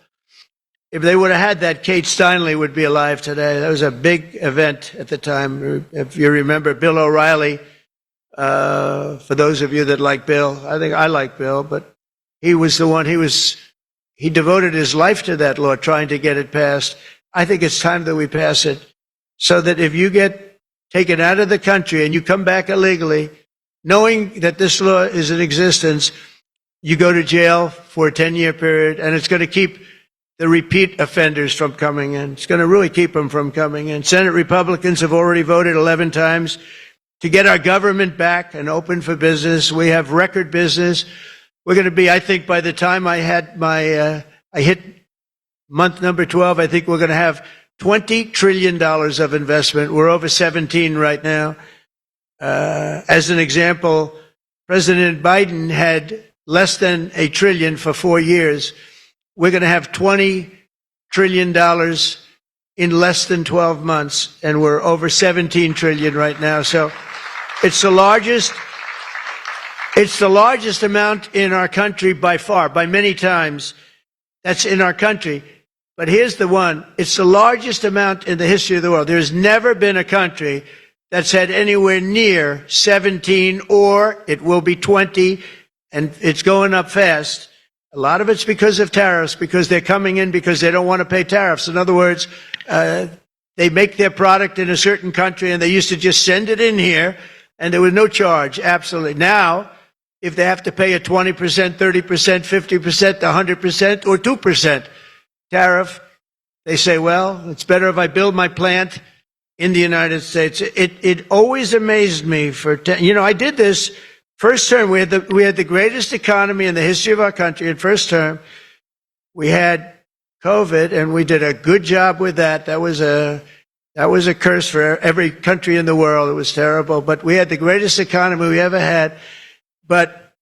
If they would have had that, Kate Steinle would be alive today. That was a big event at the time. If you remember Bill O'Reilly, for those of you that like Bill, I think I like Bill, but he was the one, he devoted his life to that law, trying to get it passed. I think it's time that we pass it so that if you get taken out of the country and you come back illegally, knowing that this law is in existence, you go to jail for a 10-year period, and it's going to keep the repeat offenders from coming in. It's going to really keep them from coming in. Senate Republicans have already voted 11 times to get our government back and open for business. We have record business. We're going to be, I think, by the time I hit month number 12, I think we're going to have $20 trillion of investment. We're over 17 right now. As an example, President Biden had less than $1 trillion for 4 years. We're going to have $20 trillion in less than 12 months, and we're over 17 trillion right now. So It's the largest. It's the largest amount in our country by far, by many times. That's in our country. But here's the one. It's the largest amount in the history of the world. There's never been a country that's had anywhere near 17, or it will be 20, and it's going up fast. A lot of it's because of tariffs, because they're coming in because they don't want to pay tariffs. In other words, they make their product in a certain country, and they used to just send it in here, and there was no charge, absolutely. Now, if they have to pay a 20%, 30%, 50%, 100%, or 2% tariff, they say, well, it's better if I build my plant in the United States. It always amazed me I did this first term. We had the greatest economy in the history of our country in first term. We had COVID, and we did a good job with that. That was a curse for every country in the world. It was terrible, but we had the greatest economy we ever had. But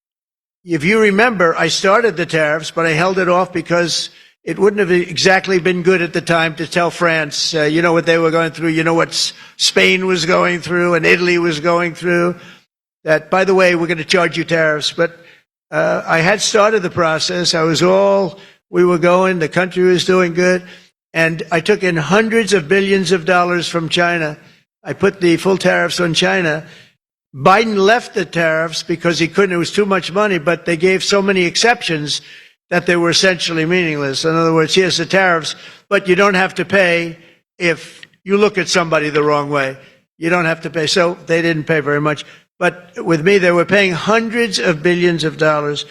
if you remember, I started the tariffs, but I held it off because it wouldn't have exactly been good at the time to tell France, you know what they were going through, you know what Spain was going through and Italy was going through, that, by the way, we're going to charge you tariffs. But I had started the process. We were going, the country was doing good. And I took in hundreds of billions of dollars from China. I put the full tariffs on China. Biden left the tariffs because he couldn't, it was too much money, but they gave so many exceptions that they were essentially meaningless. In other words, here's the tariffs, but you don't have to pay if you look at somebody the wrong way. You don't have to pay. So they didn't pay very much. But with me, they were paying hundreds of billions of dollars.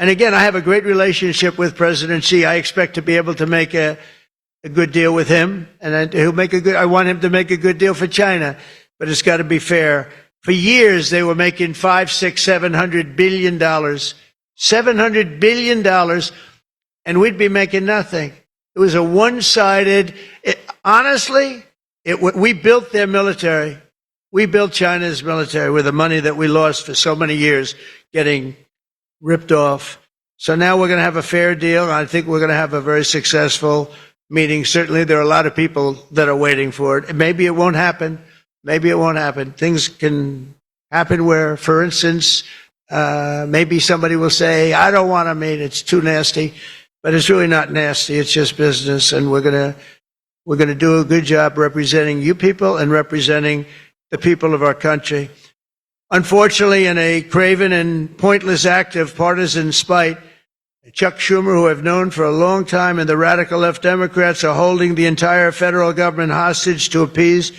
And again, I have a great relationship with President Xi. I expect to be able to make a good deal with him. And I want him to make a good deal for China, but it's got to be fair. For years, they were making $500, $600, $700 billion, $700 billion, and we'd be making nothing. It was a one-sided. Honestly, we built their military. We built China's military with the money that we lost for so many years getting ripped off. So now we're going to have a fair deal. I think we're going to have a very successful meeting. Certainly, there are a lot of people that are waiting for it. Maybe it won't happen. Maybe it won't happen. Things can happen where, for instance, maybe somebody will say, I don't want to meet, it's too nasty. But it's really not nasty, it's just business. And we're gonna do a good job representing you people and representing the people of our country. Unfortunately, in a craven and pointless act of partisan spite, Chuck Schumer, who I've known for a long time, and the radical left Democrats are holding the entire federal government hostage to appease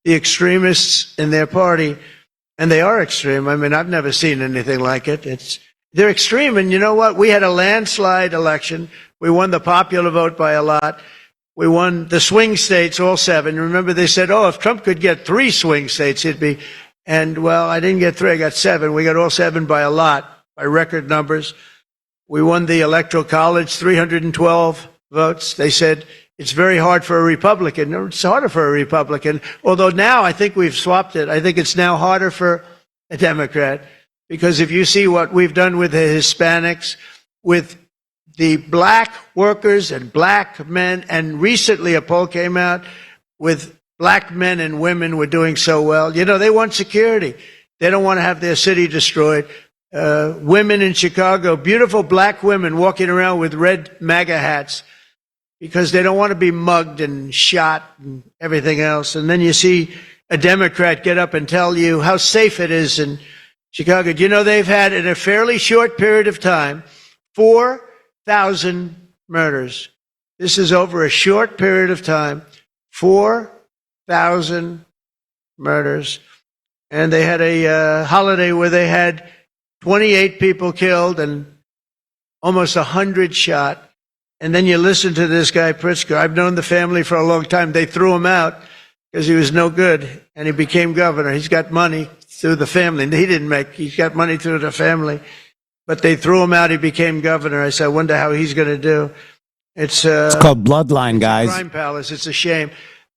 the extremists in their party. And they are extreme. I mean, I've never seen anything like it. They're extreme. And you know what? We had a landslide election. We won the popular vote by a lot. We won the swing states, all 7. Remember, they said, oh, if Trump could get 3 swing states, he'd be. And, well, I didn't get 3, I got 7. We got all 7 by a lot, by record numbers. We won the Electoral College, 312 votes. They said, it's very hard for a Republican. It's harder for a Republican. Although now I think we've swapped it. I think it's now harder for a Democrat. Because if you see what we've done with the Hispanics, with the black workers and black men, and recently a poll came out with black men and women were doing so well. You know, they want security. They don't want to have their city destroyed. Women in Chicago, beautiful black women walking around with red MAGA hats, because they don't want to be mugged and shot and everything else. And then you see a Democrat get up and tell you how safe it is in Chicago. Do you know they've had, in a fairly short period of time, 4,000 murders? This is over a short period of time, 4,000 murders. And they had a holiday where they had 28 people killed and almost 100 shot. And then you listen to this guy, Pritzker. I've known the family for a long time. They threw him out because he was no good, and he became governor. He's got money through the family. He's got money through the family. But they threw him out. He became governor. I said, I wonder how he's going to do. It's called Bloodline, guys. Crime palace. It's a shame.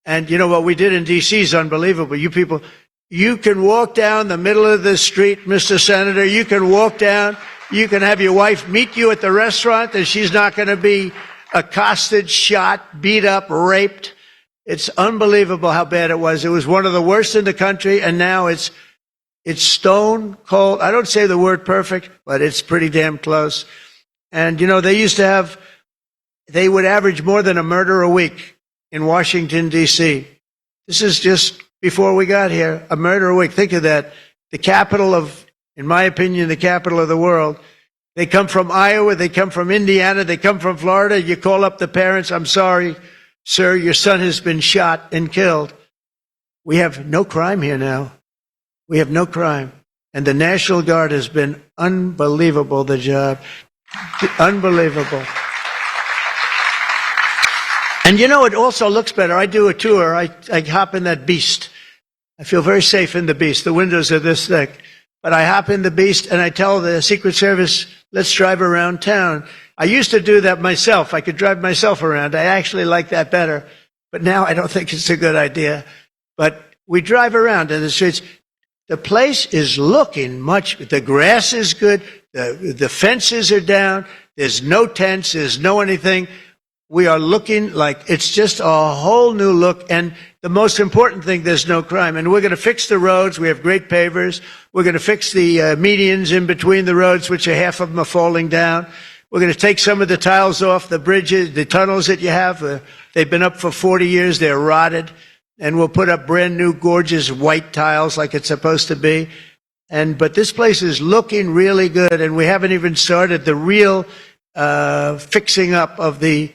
And you know what we did in D.C. is unbelievable. You people, you can walk down the middle of the street, Mr. Senator. You can walk down. You can have your wife meet you at the restaurant, and she's not going to be accosted, shot, beat up, raped. It's unbelievable how bad it was. It was one of the worst in the country, and now it's It's stone cold. I don't say the word perfect, but it's pretty damn close. And, you know, they would average more than a murder a week in Washington, D.C. This is just before we got here, a murder a week. Think of that. The capital of, in my opinion, the capital of the world. They come from Iowa, they come from Indiana, they come from Florida. You call up the parents, I'm sorry, sir, your son has been shot and killed. We have no crime here now. We have no crime. And the National Guard has been unbelievable, the job. Unbelievable. And you know, it also looks better. I do a tour. I hop in that beast. I feel very safe in the beast. The windows are this thick. But I hop in the beast and I tell the Secret Service, let's drive around town. I used to do that myself. I could drive myself around. I actually like that better. But now I don't think it's a good idea. But we drive around in the streets. The place is looking the grass is good. The fences are down. There's no tents. There's no anything. We are looking like it's just a whole new look. And the most important thing, there's no crime. And we're going to fix the roads. We have great pavers. We're going to fix the medians in between the roads, which half of them are falling down. We're going to take some of the tiles off the bridges, the tunnels that you have. They've been up for 40 years. They're rotted. And we'll put up brand new, gorgeous white tiles like it's supposed to be. But this place is looking really good. And we haven't even started the real fixing up of the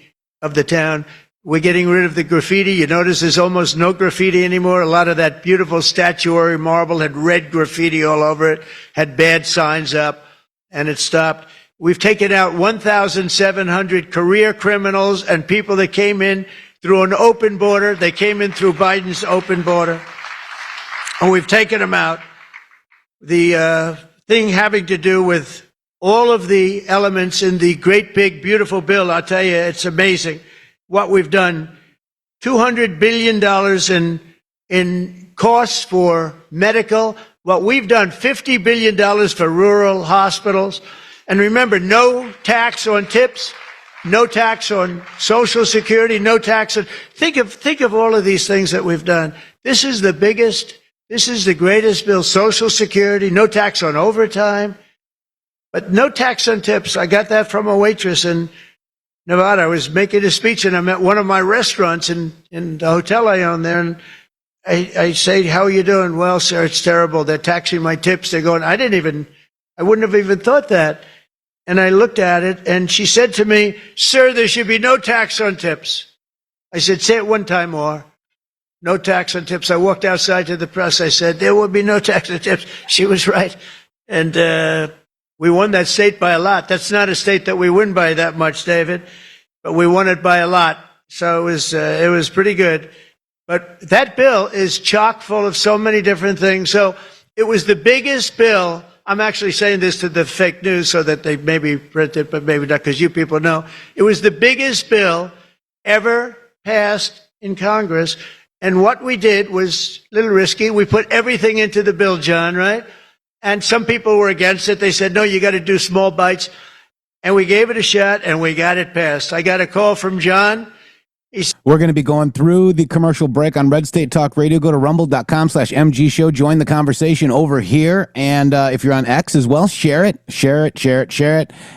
town. We're getting rid of the graffiti. You notice there's almost no graffiti anymore. A lot of that beautiful statuary marble had red graffiti all over it, had bad signs up, and it stopped. We've taken out 1,700 career criminals and people that came in through an open border. They came in through Biden's open border, and we've taken them out. The thing having to do with all of the elements in the great big beautiful bill, I'll tell you, it's amazing what we've done. $200 billion in costs for medical. What we've done, $50 billion for rural hospitals. And remember, no tax on tips, no tax on Social Security, no tax on, think of all of these things that we've done. This is the biggest, this is the greatest bill. Social Security, no tax on overtime. But no tax on tips. I got that from a waitress in Nevada. I was making a speech and I'm at one of my restaurants in the hotel I own there. And I say, how are you doing? Well, sir, it's terrible. They're taxing my tips. They're going, I wouldn't have even thought that. And I looked at it and she said to me, sir, there should be no tax on tips. I said, say it one time more. No tax on tips. I walked outside to the press. I said, there will be no tax on tips. She was right. And, we won that state by a lot. That's not a state that we win by that much, David, but we won it by a lot. So it was pretty good. But that bill is chock full of so many different things. So it was the biggest bill. I'm actually saying this to the fake news so that they maybe print it, but maybe not, because you people know. It was the biggest bill ever passed in Congress. And what we did was a little risky. We put everything into the bill, John, right? And some people were against it. They said, no, you got to do small bites. And we gave it a shot and we got it passed. I got a call from John. We're going to be going through the commercial break on Red State Talk Radio. Go to rumble.com/MG Show. Join the conversation over here. And if you're on X as well, share it.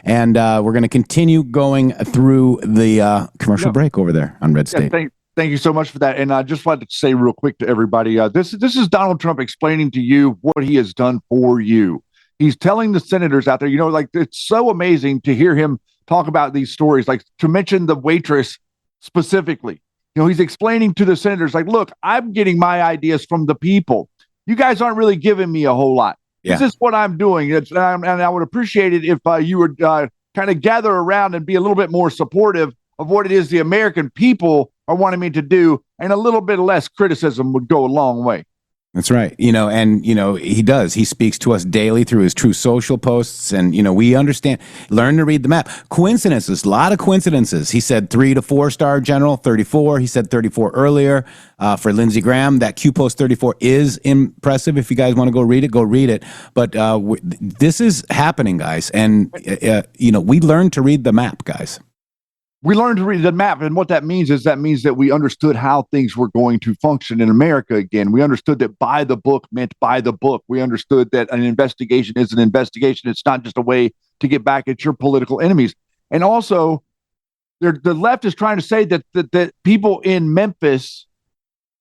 And we're going to continue going through the commercial break over there on Red State. Thank you so much for that. And I just wanted to say real quick to everybody, this is Donald Trump explaining to you what he has done for you. He's telling the senators out there, you know, like, it's so amazing to hear him talk about these stories, like to mention the waitress specifically. You know, he's explaining to the senators, like, look, I'm getting my ideas from the people. You guys aren't really giving me a whole lot. Yeah. This is what I'm doing. And I would appreciate it if you would kind of gather around and be a little bit more supportive of what it is the American people are wanting me to do, and a little bit less criticism would go a long way. That's right. You know, and, you know, he does. He speaks to us daily through his True Social posts. And, you know, we understand, learn to read the map. Coincidences, a lot of coincidences. He said 3 to 4 star general, 34. He said 34 earlier for Lindsey Graham. That Q Post 34 is impressive. If you guys want to go read it. But this is happening, guys. And, you know, we learned to read the map, guys. We learned to read the map, and what that means is that we understood how things were going to function in America again. We understood that by the book meant by the book. We understood that an investigation is an investigation. It's not just a way to get back at your political enemies. And also, the left is trying to say that people in Memphis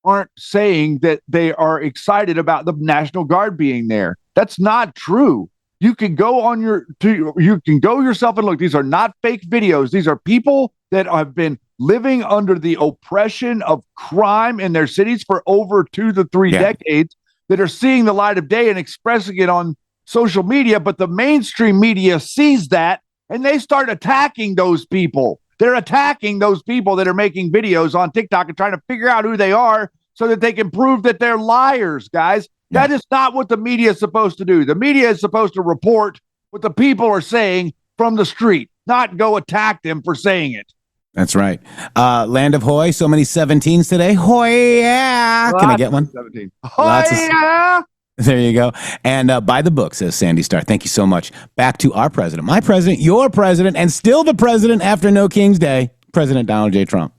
aren't saying that they are excited about the National Guard being there. That's not true. You can go yourself and look. These are not fake videos. These are people that have been living under the oppression of crime in their cities for over 2 to 3 decades that are seeing the light of day and expressing it on social media. But the mainstream media sees that and they start attacking those people. They're attacking those people that are making videos on TikTok and trying to figure out who they are so that they can prove that they're liars, guys. That is not what the media is supposed to do. The media is supposed to report what the people are saying from the street, not go attack them for saying it. That's right. Land of Hoy, so many 17s today. Hoy, yeah. Can I get one? 17. Hoy, yeah. There you go. And by the book, says Sandy Starr. Thank you so much. Back to our president, my president, your president, and still the president after No King's Day, President Donald J. Trump.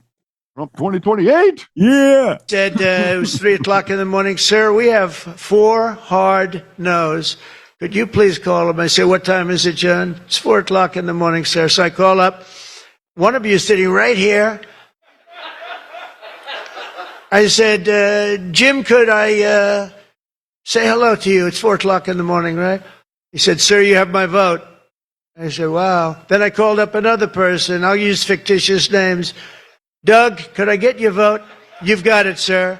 Trump 2028? Yeah. Said it was 3 o'clock in the morning. Sir, we have 4 hard no's. Could you please call him? I say, what time is it, John? It's 4 o'clock in the morning, sir. So I call up. One of you is sitting right here. I said, Jim, could I say hello to you? It's 4 o'clock in the morning, right? He said, sir, you have my vote. I said, wow. Then I called up another person. I'll use fictitious names. Doug, could I get your vote? You've got it, sir.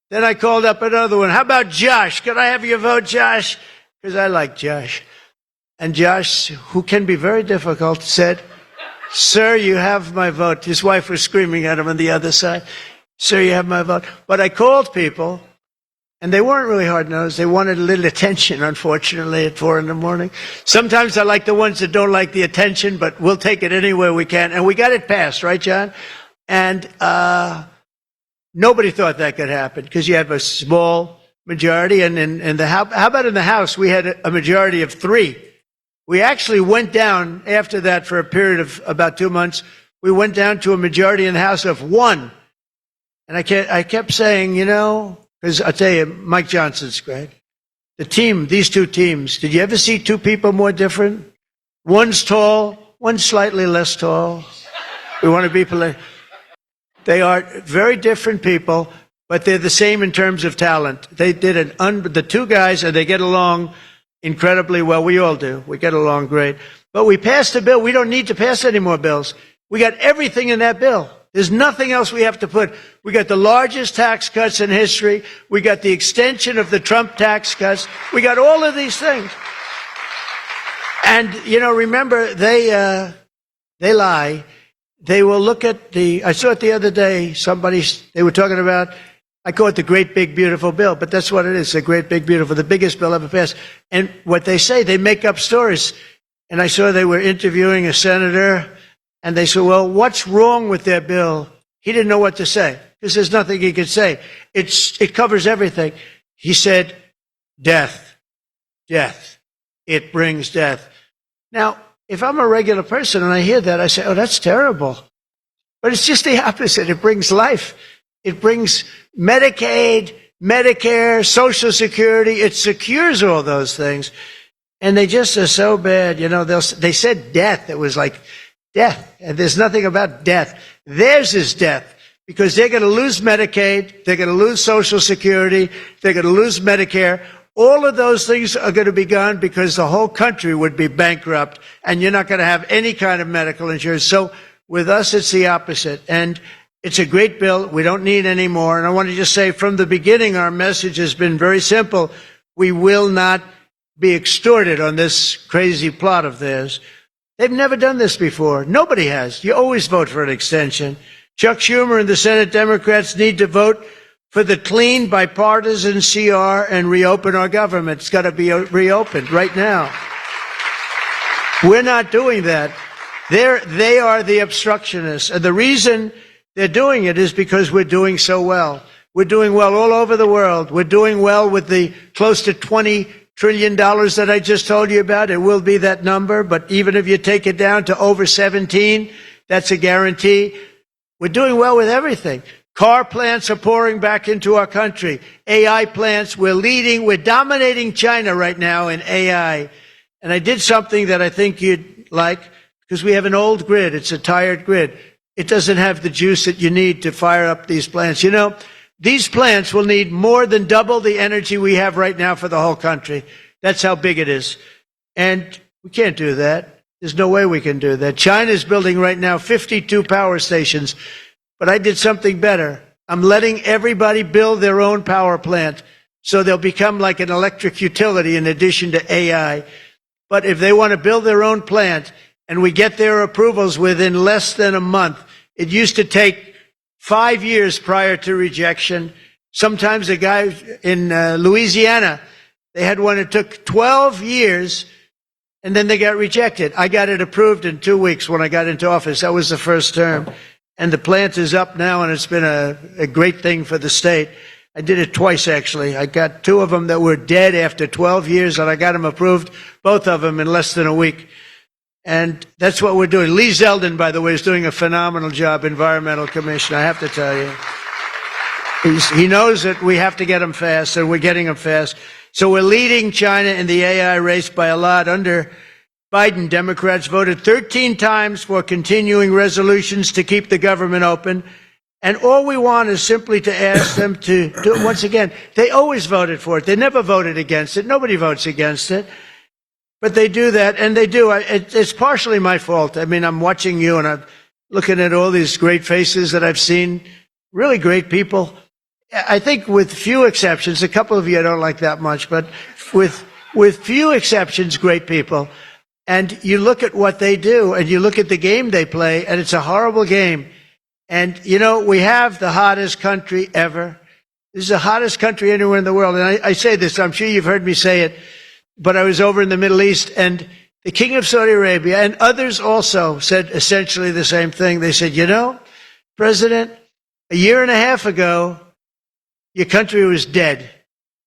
Then I called up another one. How about Josh? Could I have your vote, Josh? Because I like Josh. And Josh, who can be very difficult, said, sir, you have my vote. His wife was screaming at him on the other side. Sir, you have my vote. But I called people, and they weren't really hard-nosed. They wanted a little attention, unfortunately, at 4 in the morning. Sometimes I like the ones that don't like the attention, but we'll take it anywhere we can. And we got it passed, right, John? And nobody thought that could happen because you have a small majority. And in the House, how about in the House? We had a majority of 3. We actually went down after that for a period of about 2 months. We went down to a majority in the House of 1. And I kept saying, you know, because I'll tell you, Mike Johnson's great. The team, these 2 teams, did you ever see 2 people more different? One's tall, one's slightly less tall. We want to be polite. They are very different people, but they're the same in terms of talent. They did the 2 guys, and they get along incredibly well. We all do. We get along great. But we passed a bill. We don't need to pass any more bills. We got everything in that bill. There's nothing else we have to put. We got the largest tax cuts in history. We got the extension of the Trump tax cuts. We got all of these things. And, you know, remember, they lie. They will look at I saw it the other day, they were talking about, I call it the great big beautiful bill, but that's what it is, the great big beautiful, the biggest bill ever passed. And what they say, they make up stories. And I saw they were interviewing a senator, and they said, well, what's wrong with their bill? He didn't know what to say, because there's nothing he could say. It covers everything. He said, death. It brings death. Now, if I'm a regular person and I hear that, I say, oh, that's terrible. But it's just the opposite. It brings life. It brings Medicaid, Medicare, Social Security. It secures all those things. And they just are so bad. You know, they said death. It was like death. And there's nothing about death. Theirs is death. Because they're going to lose Medicaid. They're going to lose Social Security. They're going to lose Medicare. All of those things are going to be gone because the whole country would be bankrupt and you're not going to have any kind of medical insurance. So with us, it's the opposite. And it's a great bill. We don't need any more. And I want to just say from the beginning, our message has been very simple. We will not be extorted on this crazy plot of theirs. They've never done this before. Nobody has. You always vote for an extension. Chuck Schumer and the Senate Democrats need to vote for the clean bipartisan CR and reopen our government. It's got to be reopened right now. We're not doing that. They are the obstructionists. And the reason they're doing it is because we're doing so well. We're doing well all over the world. We're doing well with the close to $20 trillion that I just told you about. It will be that number, but even if you take it down to over 17, That's a guarantee. We're doing well with everything. Car plants are pouring back into our country. AI plants, we're leading, we're dominating China right now in AI. And I did something that I think you'd like, because we have an old grid. It's a tired grid. It doesn't have the juice that you need to fire up these plants. You know, these plants will need more than double the energy we have right now for the whole country. That's how big it is. And we can't do that. There's no way we can do that. China's building right now 52 power stations. But I did something better. I'm letting everybody build their own power plant, so they'll become like an electric utility in addition to AI. But if they want to build their own plant and we get their approvals within less than a month, it used to take 5 years prior to rejection. Sometimes a guy in Louisiana, they had one that took 12 years and then they got rejected. I got it approved in 2 weeks when I got into office. That was the first term. And the plant is up now, and it's been a great thing for the state. I did it twice, actually. I got 2 of them that were dead after 12 years, and I got them approved, both of them, in less than a week. And that's what we're doing. Lee Zeldin, by the way, is doing a phenomenal job, Environmental Commission, I have to tell you. He knows that we have to get them fast, and we're getting them fast. So we're leading China in the AI race by a lot. Under Biden, Democrats voted 13 times for continuing resolutions to keep the government open. And all we want is simply to ask them to do it once again. They always voted for it. They never voted against it. Nobody votes against it. But they do that, and they do. It's partially my fault. I mean, I'm watching you, and I'm looking at all these great faces that I've seen, really great people. I think with few exceptions, a couple of you I don't like that much, but with few exceptions, great people. And you look at what they do, and you look at the game they play, and it's a horrible game. And, you know, we have the hottest country ever. This is the hottest country anywhere in the world. And I say this, I'm sure you've heard me say it, but I was over in the Middle East, and the King of Saudi Arabia and others also said essentially the same thing. They said, you know, President, a year and a half ago, your country was dead.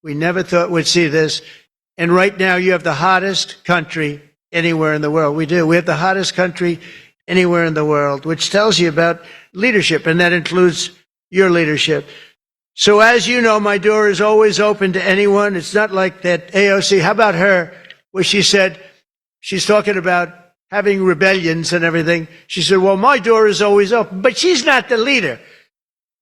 We never thought we'd see this. And right now, you have the hottest country anywhere in the world. We do. We have the hottest country anywhere in the world, which tells you about leadership, and that includes your leadership. So as you know, my door is always open to anyone. It's not like that AOC. How about her, where she said, she's talking about having rebellions and everything. She said, well, my door is always open. But she's not the leader.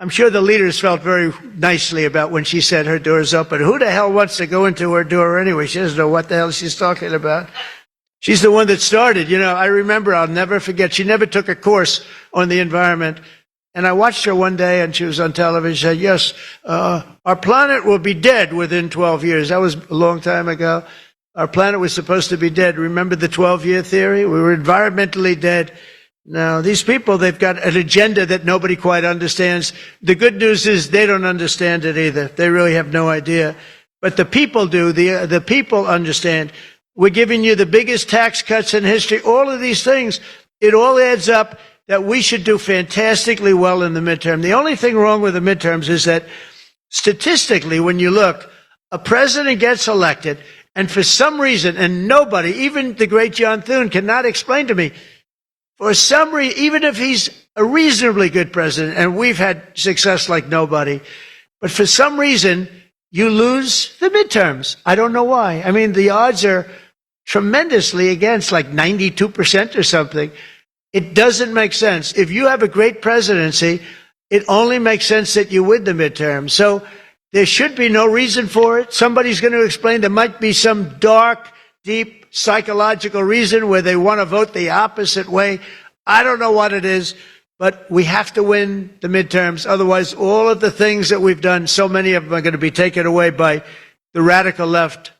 I'm sure the leaders felt very nicely about when she said her door is open. Who the hell wants to go into her door anyway? She doesn't know what the hell she's talking about. She's the one that started. You know, I remember, I'll never forget, she never took a course on the environment. And I watched her one day, and she was on television. She said, yes, our planet will be dead within 12 years. That was a long time ago. Our planet was supposed to be dead. Remember the 12-year theory? We were environmentally dead. Now, these people, they've got an agenda that nobody quite understands. The good news is they don't understand it either. They really have no idea. But the people do. The people understand. We're giving you the biggest tax cuts in history. All of these things, it all adds up that we should do fantastically well in the midterm. The only thing wrong with the midterms is that statistically, when you look, a president gets elected, and for some reason, and nobody, even the great John Thune, cannot explain to me, for some reason, even if he's a reasonably good president, and we've had success like nobody, but for some reason, you lose the midterms. I don't know why. I mean, the odds are tremendously against, like 92% or something. It doesn't make sense. If you have a great presidency, it only makes sense that you win the midterm. So there should be no reason for it. Somebody's going to explain there might be some dark, deep psychological reason where they want to vote the opposite way. I don't know what it is, but we have to win the midterms. Otherwise, all of the things that we've done, so many of them are going to be taken away by the radical left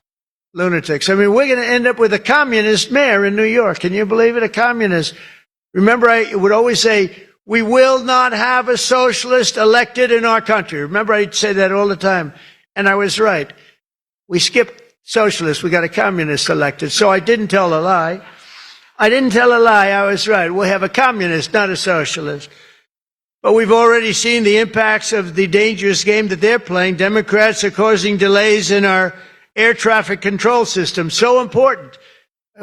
lunatics. I mean, we're going to end up with a communist mayor in New York. Can you believe it? A communist. Remember, I would always say, we will not have a socialist elected in our country. Remember, I'd say that all the time. And I was right. We skipped socialists. We got a communist elected. So I didn't tell a lie. I didn't tell a lie. I was right. We'll have a communist, not a socialist. But we've already seen the impacts of the dangerous game that they're playing. Democrats are causing delays in our air traffic control system. So important.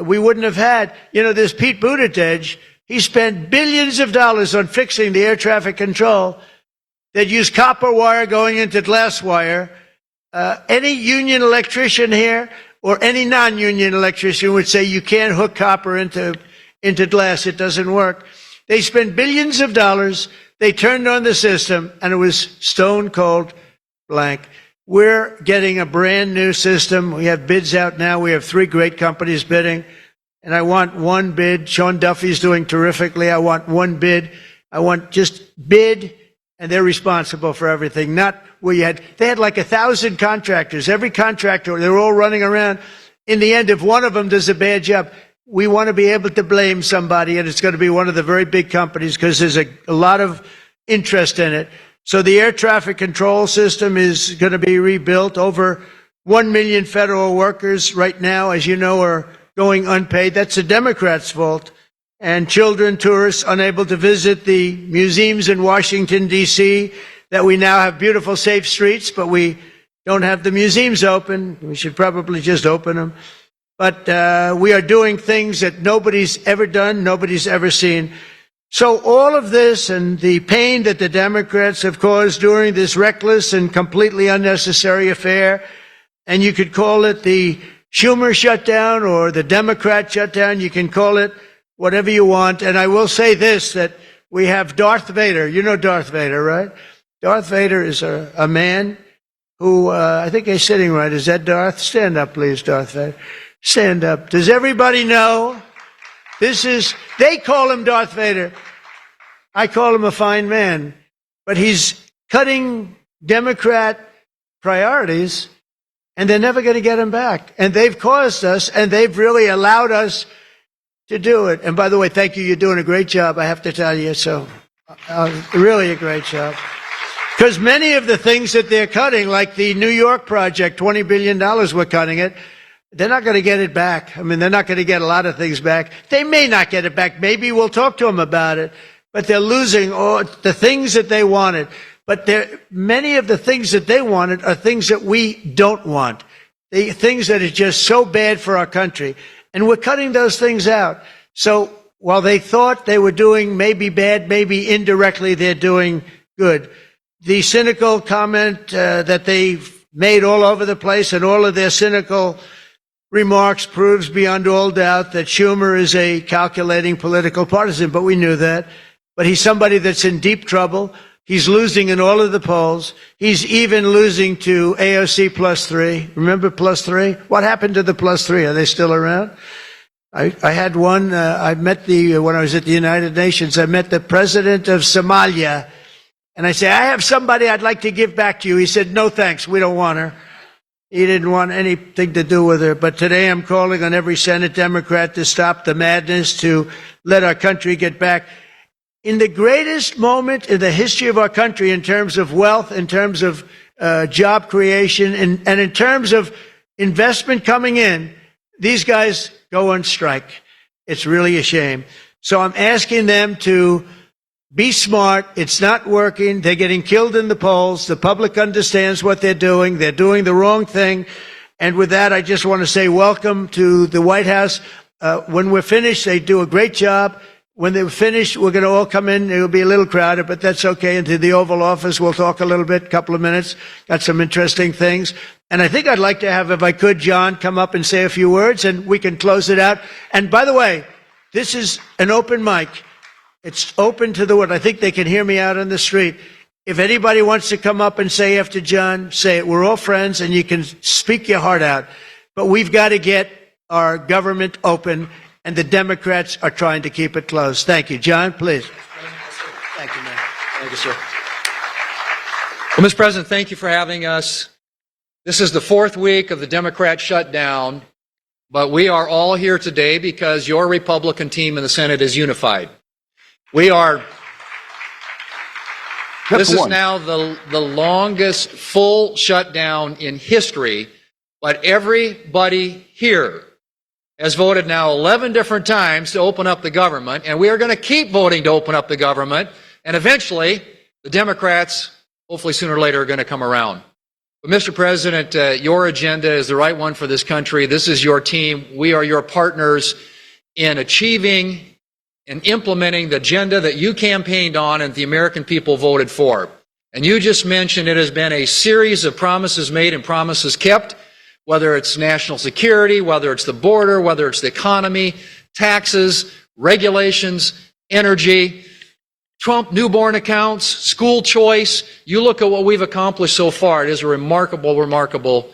We wouldn't have had, you know, there's Pete Buttigieg. He spent billions of dollars on fixing the air traffic control that used copper wire going into glass wire. Any union electrician here or any non-union electrician would say you can't hook copper into glass. It doesn't work. They spent billions of dollars. They turned on the system, and it was stone cold blank. We're getting a brand new system. We have bids out now. We have 3 great companies bidding. And I want one bid. Sean Duffy's doing terrifically. I want one bid. I want just bid, and they're responsible for everything. Not where they had like 1,000 contractors. Every contractor, they're all running around. In the end, if one of them does a bad job, we want to be able to blame somebody, and it's going to be one of the very big companies because there's a lot of interest in it. So the air traffic control system is going to be rebuilt. Over 1 million federal workers right now, as you know, are going unpaid. That's the Democrats' fault. And children, tourists unable to visit the museums in Washington, D.C., that we now have beautiful, safe streets, but we don't have the museums open. We should probably just open them. But we are doing things that nobody's ever done, nobody's ever seen. So all of this and the pain that the Democrats have caused during this reckless and completely unnecessary affair, and you could call it the Schumer shutdown or the Democrat shutdown, you can call it whatever you want. And I will say this, that we have Darth Vader. You know Darth Vader, right? Darth Vader is a man who, I think he's sitting right. Is that Darth? Stand up, please, Darth Vader. Stand up. Does everybody know? They call him Darth Vader. I call him a fine man. But he's cutting Democrat priorities, and they're never going to get him back. And they've caused us, and they've really allowed us to do it. And by the way, thank you. You're doing a great job, I have to tell you. So, really a great job. Because many of the things that they're cutting, like the New York project, $20 billion, we're cutting it. They're not going to get it back. I mean, they're not going to get a lot of things back. They may not get it back. Maybe we'll talk to them about it. But they're losing all the things that they wanted. But many of the things that they wanted are things that we don't want. Things that are just so bad for our country. And we're cutting those things out. So while they thought they were doing maybe bad, maybe indirectly they're doing good. The cynical comment that they've made all over the place, and all of their cynical remarks proves beyond all doubt that Schumer is a calculating political partisan, but we knew that. But he's somebody that's in deep trouble. He's losing in all of the polls. He's even losing to AOC +3. Remember +3? What happened to the +3? Are they still around? I had one. I met when I was at the United Nations, I met the president of Somalia. And I said, I have somebody I'd like to give back to you. He said, no, thanks. We don't want her. He didn't want anything to do with her. But today I'm calling on every Senate Democrat to stop the madness, to let our country get back. In the greatest moment in the history of our country, in terms of wealth, in terms of job creation, and in terms of investment coming in, these guys go on strike. It's really a shame. So I'm asking them to be smart. It's not working. They're getting killed in the polls. The public understands what they're doing. They're doing the wrong thing. And with that, I just want to say welcome to the White House. When we're finished, they do a great job. When they're finished, we're going to all come in. It'll be a little crowded, but that's okay. Into the Oval Office, we'll talk a little bit, couple of minutes. Got some interesting things. And I think I'd like to have, if I could, John come up and say a few words, and we can close it out. And by the way, this is an open mic. It's open to the world. I think they can hear me out on the street. If anybody wants to come up and say after John, say it. We're all friends, and you can speak your heart out. But we've got to get our government open, and the Democrats are trying to keep it closed. Thank you. John, please. Thank you, man. Thank you, sir. Well, Mr. President, thank you for having us. This is the 4th week of the Democrat shutdown, but we are all here today because your Republican team in the Senate is unified. This is now the longest full shutdown in history, but everybody here has voted now 11 different times to open up the government, and we are going to keep voting to open up the government, and eventually the Democrats, hopefully sooner or later, are going to come around. But Mr. President, your agenda is the right one for this country. This is your team. We are your partners in achieving and implementing the agenda that you campaigned on and the American people voted for. And you just mentioned it has been a series of promises made and promises kept, whether it's national security, whether it's the border, whether it's the economy, taxes, regulations, energy, Trump newborn accounts, school choice. You look at what we've accomplished so far. It is a remarkable, remarkable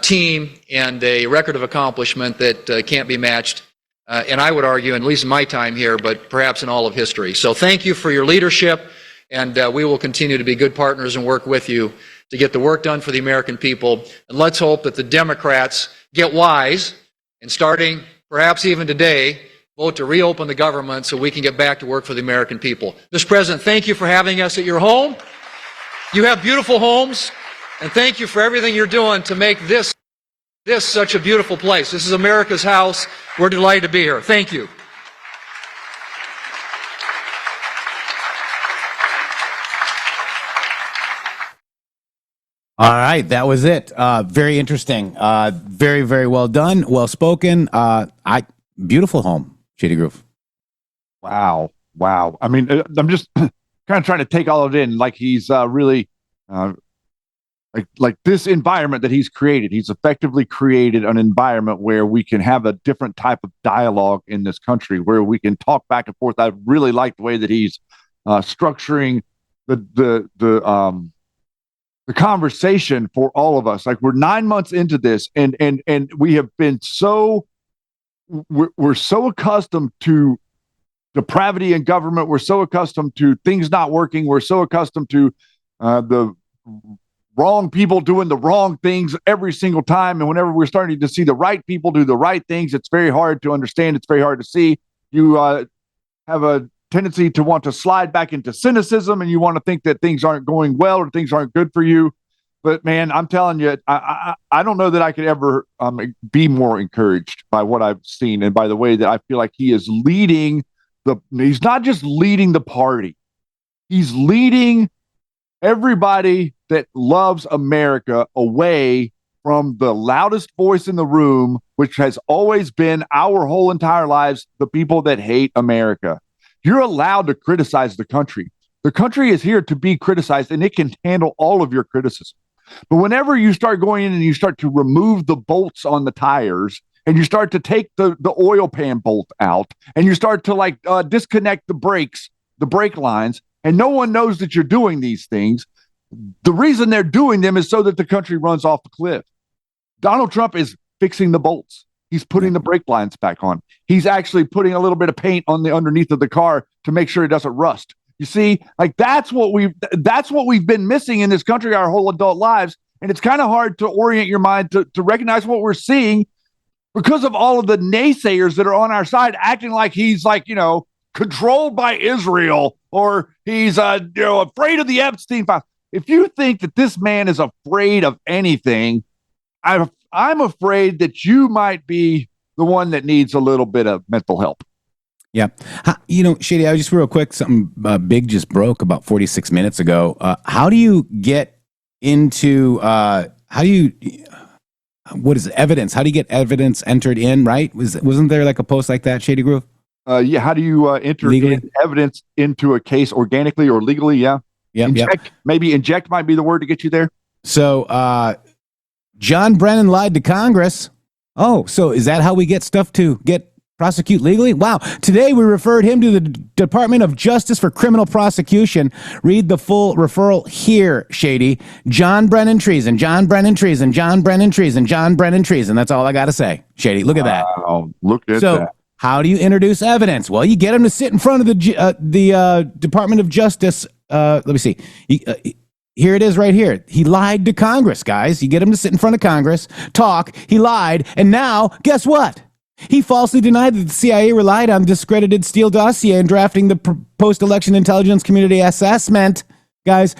team and a record of accomplishment that can't be matched. And I would argue, at least in my time here, but perhaps in all of history. So thank you for your leadership, and we will continue to be good partners and work with you to get the work done for the American people. And let's hope that the Democrats get wise and starting perhaps even today, vote to reopen the government so we can get back to work for the American people. Mr. President, thank you for having us at your home. You have beautiful homes, and thank you for everything you're doing to make this such a beautiful place. This is America's house. We're delighted to be here. Thank you. All right, that was it. Very interesting. Very, very well done. Well spoken. Beautiful home. Shady Groove. Wow. I mean, I'm just kind of trying to take all of it in, like he's really like this environment that he's created. He's effectively created an environment where we can have a different type of dialogue in this country, where we can talk back and forth. I really like the way that he's structuring the conversation for all of us. Like, we're 9 months into this, and we have been we're so accustomed to depravity in government. We're so accustomed to things not working. We're so accustomed to the wrong people doing the wrong things every single time. And whenever we're starting to see the right people do the right things, it's very hard to understand. It's very hard to see. You have a tendency to want to slide back into cynicism, and you want to think that things aren't going well or things aren't good for you. But man, I'm telling you, I don't know that I could ever be more encouraged by what I've seen, and by the way that I feel like he is leading he's not just leading the party, he's leading everybody that loves America away from the loudest voice in the room, which has always been our whole entire lives, the people that hate America. You're allowed to criticize the country. The country is here to be criticized, and it can handle all of your criticism. But whenever you start going in and you start to remove the bolts on the tires, and you start to take the oil pan bolt out, and you start to disconnect the brakes, the brake lines, and no one knows that you're doing these things, the reason they're doing them is so that the country runs off the cliff. Donald Trump is fixing the bolts. He's putting the brake lines back on. He's actually putting a little bit of paint on the underneath of the car to make sure it doesn't rust. You see, like that's what we've been missing in this country our whole adult lives. And it's kind of hard to orient your mind to recognize what we're seeing because of all of the naysayers that are on our side, acting like he's controlled by Israel, or he's afraid of the Epstein file. If you think that this man is afraid of anything, I'm afraid that you might be the one that needs a little bit of mental help. Yeah. Shady, I just real quick, something big just broke about 46 minutes ago. How do you get into, what is it, evidence? How do you get evidence entered in, right? Wasn't there like a post like that, Shady Groove? Yeah. How do you enter evidence into a case organically or legally? Yeah. Yeah. Maybe inject might be the word to get you there. So, John Brennan lied to Congress. Oh, so is that how we get stuff to prosecute legally? Wow. Today we referred him to the Department of Justice for criminal prosecution. Read the full referral here, Shady. John Brennan treason, John Brennan treason, John Brennan treason, John Brennan treason. That's all I got to say. Shady, look at that. Wow, look at that. How do you introduce evidence? Well, you get him to sit in front of the Department of Justice. Let me see. Here it is right here. He lied to Congress, guys. You get him to sit in front of Congress, talk. He lied. And now, guess what? He falsely denied that the CIA relied on discredited Steele dossier in drafting the post-election intelligence community assessment. Guys,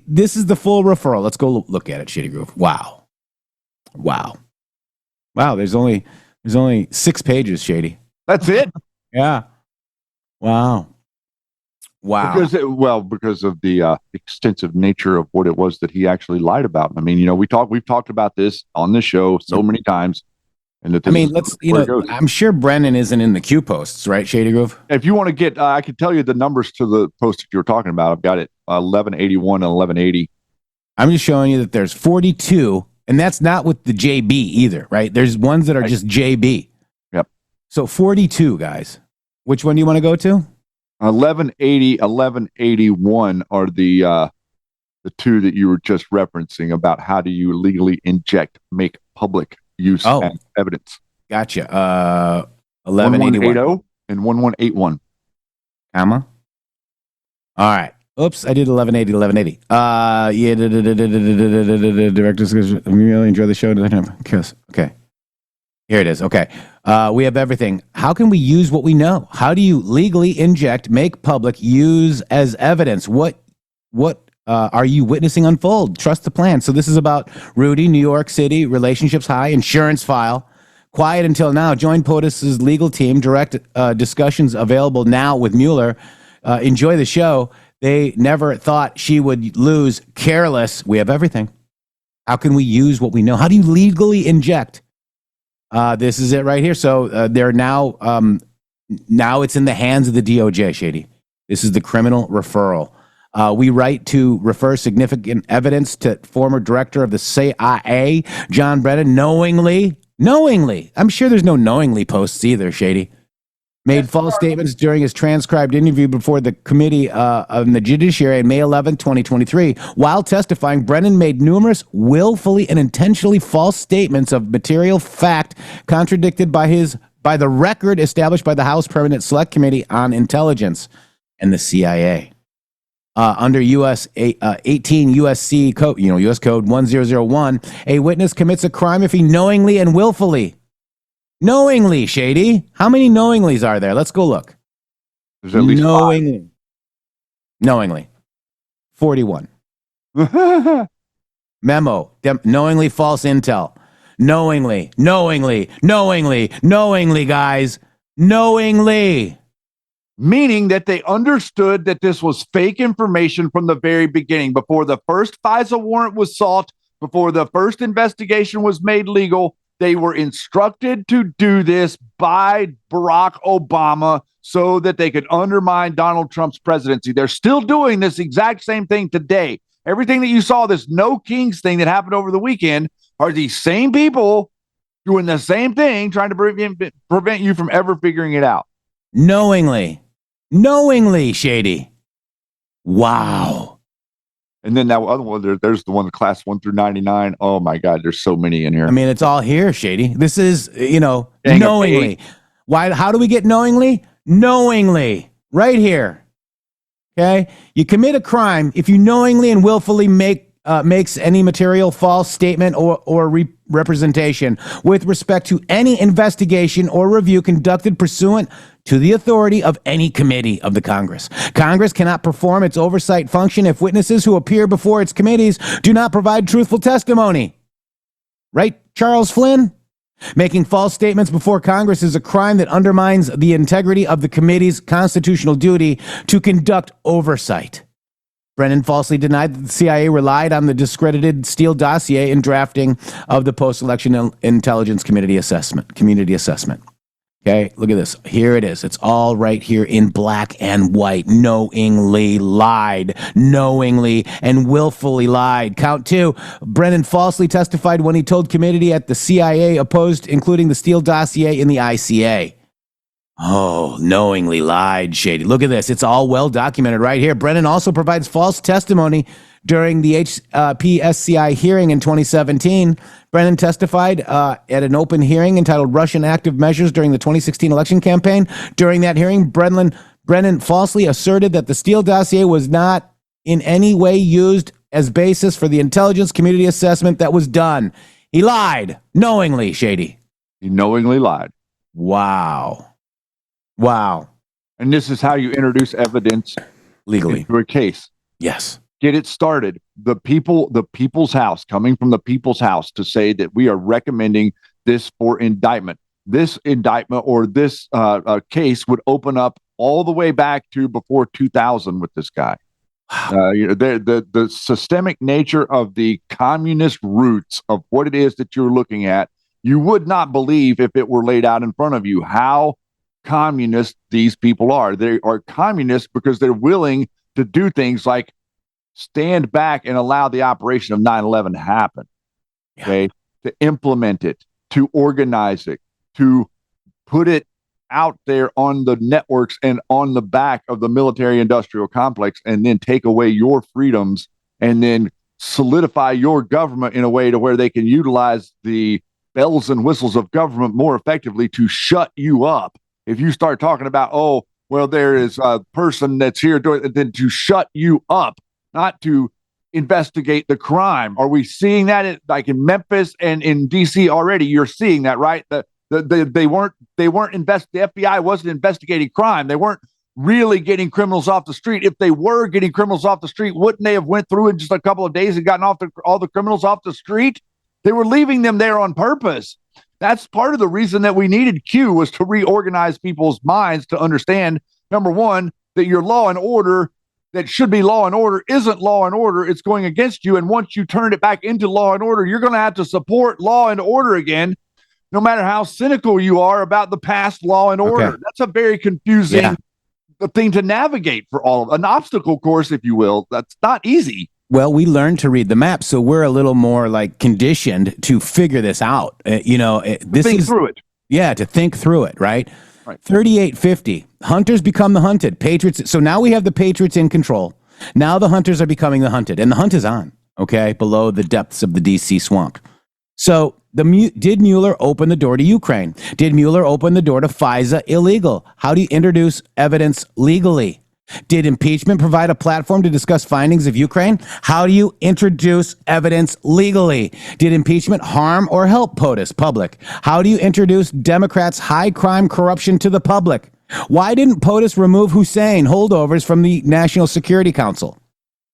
this is the full referral. Let's go look at it, Shady Groove. Wow. There's only 6 pages, Shady. That's it? Yeah. Wow. Because of the extensive nature of what it was that he actually lied about. I mean, we've talked about this on this show so many times. And I mean, I'm sure Brennan isn't in the Q posts, right, Shady Grove? If you want to get, I can tell you the numbers to the post that you were talking about. I've got it 1181 and 1180. I'm just showing you that there's 42, and that's not with the JB either, right? There's ones that are just JB. Yep. So 42, guys. Which one do you want to go to? 1180, 1181 are the two that you were just referencing about how do you legally make public use as evidence. Gotcha. 1181 and 1181. Comma. All right. Oops, I did 1180, 1180. Director's, I really enjoy the show. Okay. Here it is. Okay. We have everything. How can we use what we know? How do you legally inject, make public, use as evidence? What are you witnessing unfold? Trust the plan. So this is about Rudy, New York City, relationships high, insurance file. Quiet until now. Join POTUS's legal team. Direct discussions available now with Mueller. Enjoy the show. They never thought she would lose. Careless. We have everything. How can we use what we know? How do you legally inject? This is it right here. So they're now it's in the hands of the DOJ, Shady. This is the criminal referral. We write to refer significant evidence to former director of the CIA, John Brennan, knowingly. I'm sure there's no knowingly posts either, Shady. Made false statements during his transcribed interview before the Committee on the Judiciary on May 11, 2023. While testifying, Brennan made numerous willfully and intentionally false statements of material fact contradicted by the record established by the House Permanent Select Committee on Intelligence and the CIA. Under US 18 USC code, US code 1001, a witness commits a crime if he knowingly and willfully. Knowingly, Shady. How many knowinglys are there? Let's go look. There's at least knowingly. 41. Memo. Knowingly false intel. Knowingly, guys. Knowingly. Meaning that they understood that this was fake information from the very beginning. Before the first FISA warrant was sought, before the first investigation was made legal, they were instructed to do this by Barack Obama so that they could undermine Donald Trump's presidency. They're still doing this exact same thing today. Everything that you saw, this No Kings thing that happened over the weekend, are these same people doing the same thing, trying to prevent you from ever figuring it out. Knowingly, Shady. Wow. And then that other one, there's the one, the class 1 through 99. Oh my God, there's so many in here. I mean, it's all here, Shady. This is, knowingly. Why? How do we get knowingly? Knowingly, right here. Okay, you commit a crime if you knowingly and willfully makes any material false statement or representation with respect to any investigation or review conducted pursuant to the authority of any committee of the Congress. Congress cannot perform its oversight function if witnesses who appear before its committees do not provide truthful testimony. Right, Charles Flynn? Making false statements before Congress is a crime that undermines the integrity of the committee's constitutional duty to conduct oversight. Brennan falsely denied that the CIA relied on the discredited Steele dossier in drafting of the post-election intelligence community assessment. Okay, look at this. Here it is. It's all right here in black and white. Knowingly lied. Knowingly and willfully lied. Count 2. Brennan falsely testified when he told committee at the CIA opposed including the Steele dossier in the ICA. Oh, knowingly lied, Shady. Look at this. It's all well documented right here. Brennan also provides false testimony during the HPSCI hearing in 2017. Brennan testified at an open hearing entitled Russian Active Measures during the 2016 election campaign. During that hearing, Brennan falsely asserted that the Steele dossier was not in any way used as basis for the intelligence community assessment that was done. He lied. Knowingly, Shady. He knowingly lied. Wow. And this is how you introduce evidence legally into a case. Yes. Get it started. The people's house, coming from the people's house to say that we are recommending this for indictment. This indictment or this case would open up all the way back to before 2000 with this guy. Wow. The systemic nature of the communist roots of what it is that you're looking at You would not believe, if it were laid out in front of you, how communist these people are. They are communists because they're willing to do things like stand back and allow the operation of 9/11 to happen. Okay, to implement it, to organize it, to put it out there on the networks and on the back of the military industrial complex, and then take away your freedoms and then solidify your government in a way to where they can utilize the bells and whistles of government more effectively to shut you up. If you start talking about, oh, well, there is a person that's here doing it, then to shut you up, not to investigate the crime. Are we seeing that like in Memphis and in DC already? You're the FBI wasn't investigating crime. They weren't really getting criminals off the street. If they were getting criminals off the street, wouldn't they have went through in just a couple of days and gotten all the criminals off the street? They were leaving them there on purpose. That's part of the reason that we needed Q, was to reorganize people's minds to understand, number one, that your law and order that should be law and order isn't law and order. It's going against you. And once you turn it back into law and order, you're going to have to support law and order again, no matter how cynical you are about the past law and order. Okay. That's a very confusing thing to navigate for all of an obstacle course, if you will. That's not easy. Well, we learned to read the map, so we're a little more like conditioned to figure this out. Think through it. Yeah, to think through it, right? Right. 3850. Hunters become the hunted. Patriots. So now we have the Patriots in control. Now the hunters are becoming the hunted, and the hunt is on. Okay, below the depths of the DC swamp. So did Mueller open the door to Ukraine? Did Mueller open the door to FISA illegal? How do you introduce evidence legally? Did impeachment provide a platform to discuss findings of Ukraine? How do you introduce evidence legally? Did impeachment harm or help POTUS public? How do you introduce Democrats' high crime corruption to the public? Why didn't POTUS remove Hussein holdovers from the National Security Council?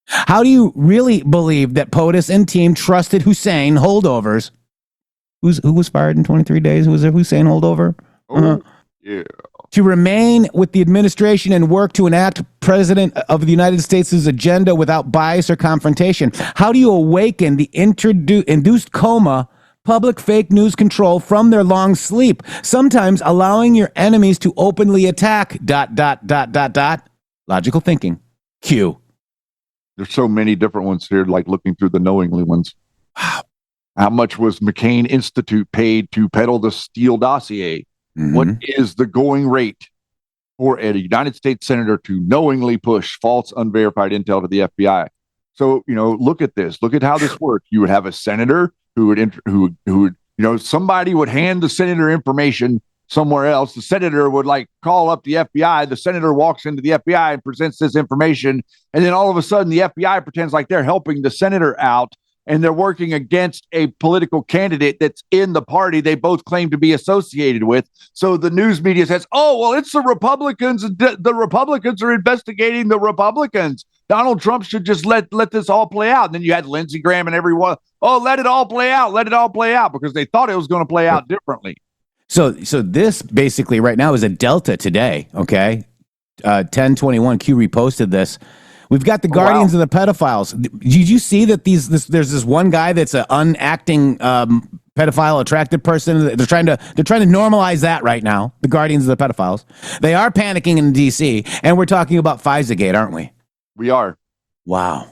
How do you really believe that POTUS and team trusted Hussein holdovers? Who was fired in 23 days? Who was a Hussein holdover? Yeah. To remain with the administration and work to enact President of the United States' agenda without bias or confrontation. How do you awaken the induced coma, public fake news control from their long sleep, sometimes allowing your enemies to openly attack, ... Logical thinking. Q. There's so many different ones here, like looking through the knowingly ones. Wow. How much was McCain Institute paid to peddle the Steele dossier? Mm-hmm. What is the going rate for a United States senator to knowingly push false, unverified intel to the FBI? So, look at this. Look at how this works. You would have a senator who would, somebody would hand the senator information somewhere else. The senator would call up the FBI. The senator walks into the FBI and presents this information. And then all of a sudden the FBI pretends like they're helping the senator out, and they're working against a political candidate that's in the party they both claim to be associated with. So the news media says, oh, well, it's the Republicans. The Republicans are investigating the Republicans. Donald Trump should just let this all play out. And then you had Lindsey Graham and everyone, oh, let it all play out, because they thought it was going to play out differently. So this basically right now is a delta today, okay? 1021 Q reposted this. We've got the guardians of the pedophiles. Did you see that there's this one guy that's an unacting pedophile attracted person? They're trying to normalize that right now. The guardians of the pedophiles. They are panicking in DC, and we're talking about FISA-gate, aren't we? We are. Wow.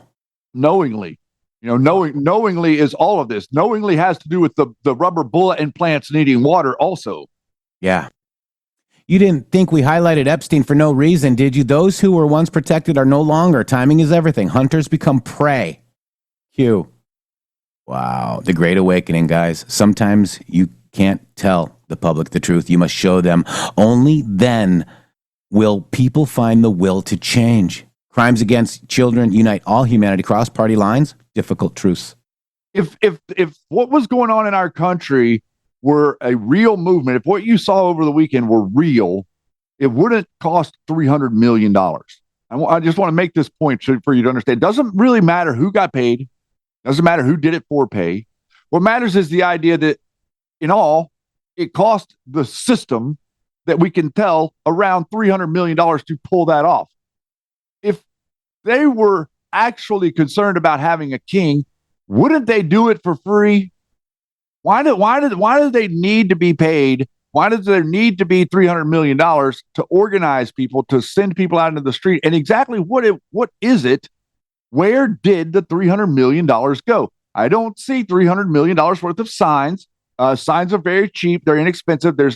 Knowingly. Knowingly is all of this. Knowingly has to do with the rubber bullet implants needing water also. Yeah. You didn't think we highlighted Epstein for no reason, did you? Those who were once protected are no longer. Timing is everything. Hunters become prey. Q. Wow. The Great Awakening, guys. Sometimes you can't tell the public the truth. You must show them. Only then will people find the will to change. Crimes against children unite all humanity. Cross party lines. Difficult truths. If what was going on in our country were a real movement, if what you saw over the weekend were real, it wouldn't cost $300 million. I just want to make this point for you to understand. It doesn't really matter who got paid. It doesn't matter who did it for pay. What matters is the idea that in all, it cost the system that we can tell around $300 million to pull that off. If they were actually concerned about having a king, wouldn't they do it for free? Why do they need to be paid? Why does there need to be $300 million to organize people, to send people out into the street? And exactly what is it? Where did the $300 million go? I don't see $300 million worth of signs. Signs are very cheap. They're inexpensive. There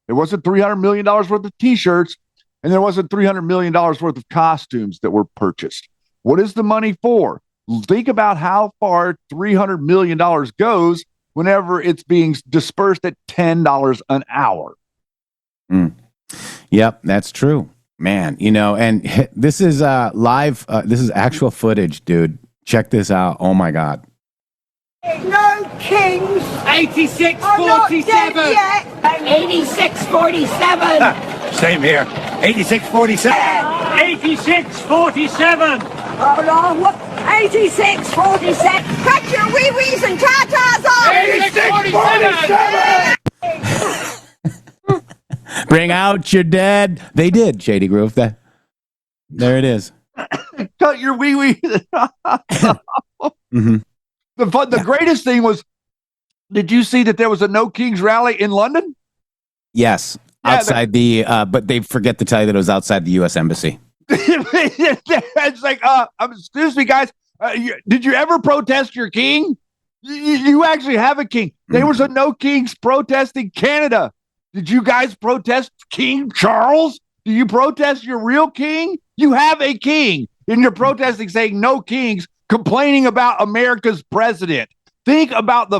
wasn't $300 million worth of t-shirts, and there wasn't $300 million worth of costumes that were purchased. What is the money for? Think about how far $300 million goes whenever it's being dispersed at $10 an hour. Yep, that's true, man. And this is live. This is actual footage, dude. Check this out. Oh my God. No kings. 86-47. 86-47. Same here. 86-47. 86-47. Hold on. 86-47. Cut your wee-wees and tatas off. 86-47. Bring out your dead. They did, Shady Groove. There it is. Cut your wee-wee. Mm-hmm. The greatest thing was, did you see that there was a No Kings rally in London? Yes, outside but they forget to tell you that it was outside the U.S. Embassy. It's like, excuse me, guys. Did you ever protest your king? You actually have a king. There was a No Kings protest in Canada. Did you guys protest King Charles? Do you protest your real king? You have a king, and you're protesting saying no kings, complaining about America's president. Think about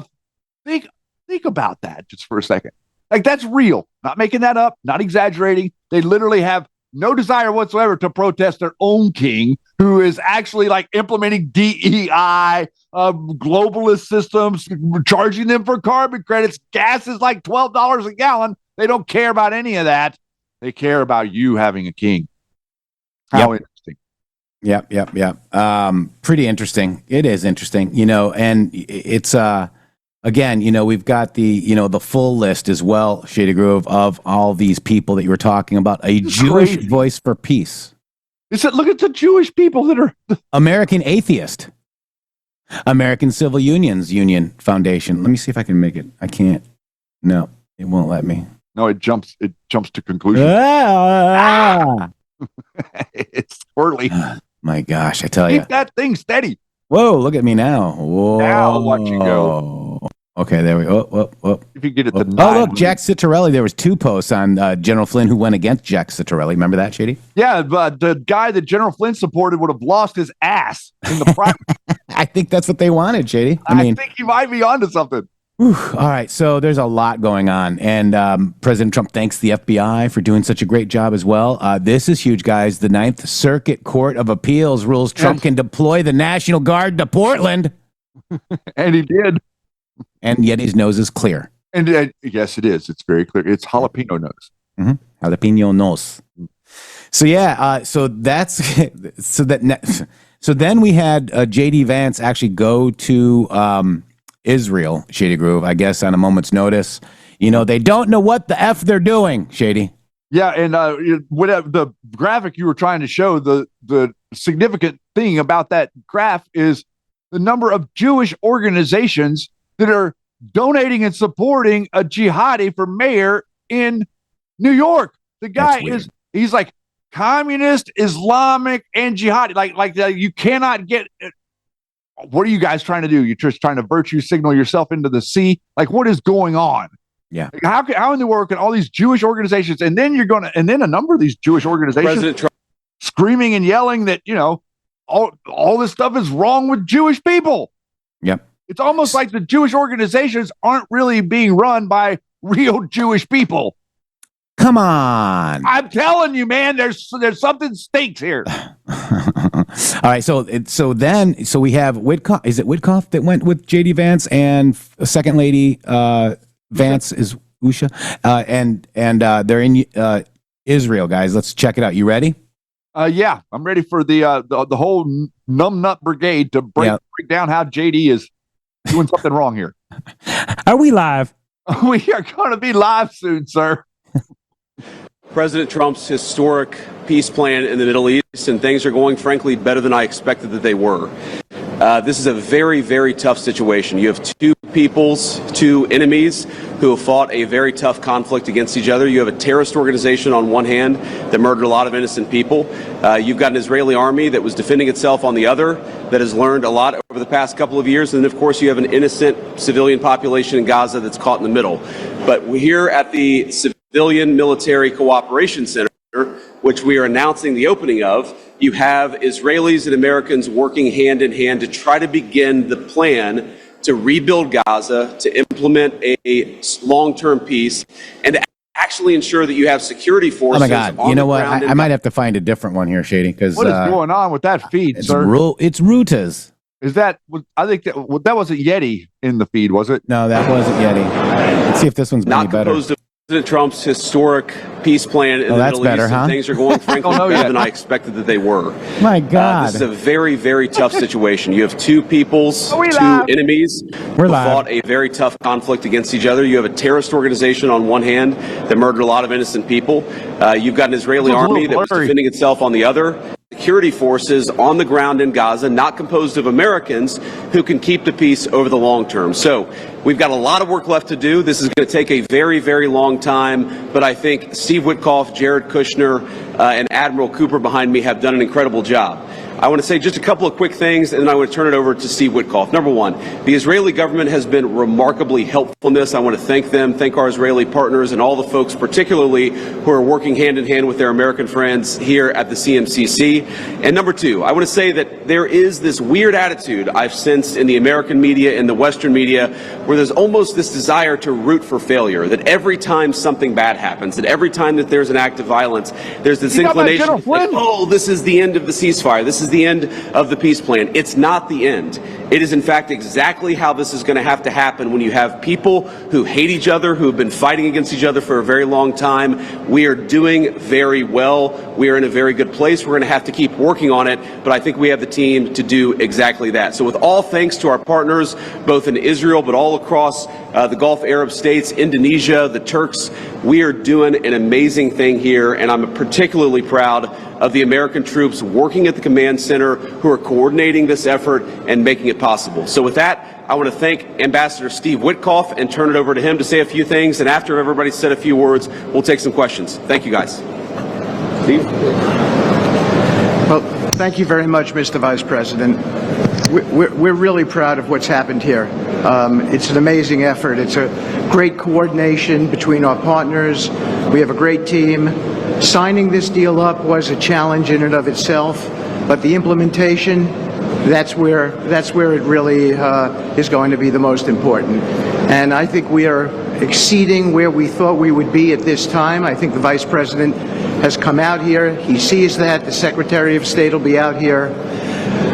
that just for a second. Like, that's real. Not making that up, not exaggerating. They literally have no desire whatsoever to protest their own king, who is actually like implementing DEI, globalist systems, charging them for carbon credits. Gas is like $12 a gallon. They don't care about any of that. They care about you having a king. How interesting. Yep. Pretty interesting. It is interesting, and it's, again, we've got the full list as well, Shady Groove, of all these people that you were talking about. A Jewish voice for peace. Look at the Jewish people that are American Atheist, American Civil Unions Union Foundation. Let me see if I can make it. I can't. No, it won't let me. No, it jumps to conclusion. It's squirrely. My gosh, I tell you. Keep that thing steady. Whoa, look at me now. Whoa. Now watch you go. Okay, there we go. If you get it to look, Jack Citarelli. There was 2 posts on General Flynn who went against Jack Citarelli. Remember that, Shady? Yeah, but the guy that General Flynn supported would have lost his ass in the primary. I think that's what they wanted, Shady. I think he might be onto something. Whew. All right, so there's a lot going on, and President Trump thanks the FBI for doing such a great job as well. This is huge, guys. The Ninth Circuit Court of Appeals rules Trump can deploy the National Guard to Portland. And he did. And yet his nose is clear. And yes, it is. It's very clear. It's jalapeno nose. Mm-hmm. Jalapeno nose. So yeah, so then we had JD Vance actually go to Israel, Shady Groove, I guess on a moment's notice. They don't know what the F they're doing, Shady. Yeah, and whatever the graphic you were trying to show, the significant thing about that graph is the number of Jewish organizations that are donating and supporting a jihadi for mayor in New York. The guy he's like communist, Islamic, and jihadi. Like you cannot get. What are you guys trying to do? You're just trying to virtue signal yourself into the sea? Like, what is going on? Yeah. Like, how in the world can all these Jewish organizations, and then a number of these Jewish organizations screaming and yelling that, all this stuff is wrong with Jewish people. Yep. It's almost like the Jewish organizations aren't really being run by real Jewish people. Come on. I'm telling you, man, there's something stinks here. All right, so we have Whitcoff. Is it Whitcoff that went with JD Vance and Second Lady Vance is Usha, and they're in Israel, guys. Let's check it out. You ready? Yeah, I'm ready for the whole numbnut brigade to break down how JD is doing something wrong here. Are we live? We are going to be live soon, sir. President Trump's historic peace plan in the Middle East, and things are going, frankly, better than I expected that they were. This is a very, very tough situation. You have 2 peoples, two enemies who have fought a very tough conflict against each other. You have a terrorist organization on one hand that murdered a lot of innocent people. You've got an Israeli army that was defending itself on the other, that has learned a lot over the past couple of years. And then, of course, you have an innocent civilian population in Gaza that's caught in the middle. But we're here at the Civilian Military Cooperation Center, which we are announcing the opening of. You have Israelis and Americans working hand in hand to try to begin the plan to rebuild Gaza, to implement a long-term peace, and to actually ensure that you have security forces. Oh my God! You know what? I might have to find a different one here, Shady. Because what is going on with that feed, it's sir? It's Rutas. Is that? I think that wasn't Yeti in the feed, was it? No, that wasn't Yeti. Let's see if this one's any better. Composed of President Trump's historic peace plan in the Middle better, East, huh? and things are going frankly better than I expected that they were. My God. This is a very, very tough situation. You have two peoples, two enemies who fought a very tough conflict against each other. You have a terrorist organization on one hand that murdered a lot of innocent people. You've got an Israeli army that was defending itself on the other. Security forces on the ground in Gaza, not composed of Americans, who can keep the peace over the long term. So we've got a lot of work left to do. This is going to take a very, very long time, but I think Steve Witkoff, Jared Kushner, and Admiral Cooper behind me have done an incredible job. I want to say just a couple of quick things, and then I want to turn it over to Steve Witkoff. Number one, the Israeli government has been remarkably helpful in this. I want to thank them, thank our Israeli partners, and all the folks, particularly who are working hand in hand with their American friends here at the CMCC. And number two, I want to say that there is this weird attitude I've sensed in the American media and the Western media, where there's almost this desire to root for failure, that every time something bad happens, that every time that there's an act of violence, there's this inclination, like, oh, this is the end of the ceasefire. This is the end of the peace plan. It's not the end. It is, in fact, exactly how this is going to have to happen when you have people who hate each other, who have been fighting against each other for a very long time. We are doing very well. We are in a very good place. We're going to have to keep working on it, but I think we have the team to do exactly that. So with all thanks to our partners, both in Israel, but all across the Gulf Arab states, Indonesia, the Turks, we are doing an amazing thing here, and I'm particularly proud of the American troops working at the command center who are coordinating this effort and making it possible. So with that, I want to thank Ambassador Steve Witkoff and turn it over to him to say a few things, and after everybody's said a few words, we'll take some questions. Thank you, guys. Steve? Well, thank you very much, Mr. Vice President. We're really proud of what's happened here. It's an amazing effort. It's a great coordination between our partners. We have a great team. Signing this deal up was a challenge in and of itself, but the implementation, that's where it really is going to be the most important. And I think we are exceeding where we thought we would be at this time. I think the Vice President has come out here. He sees that. The Secretary of State will be out here.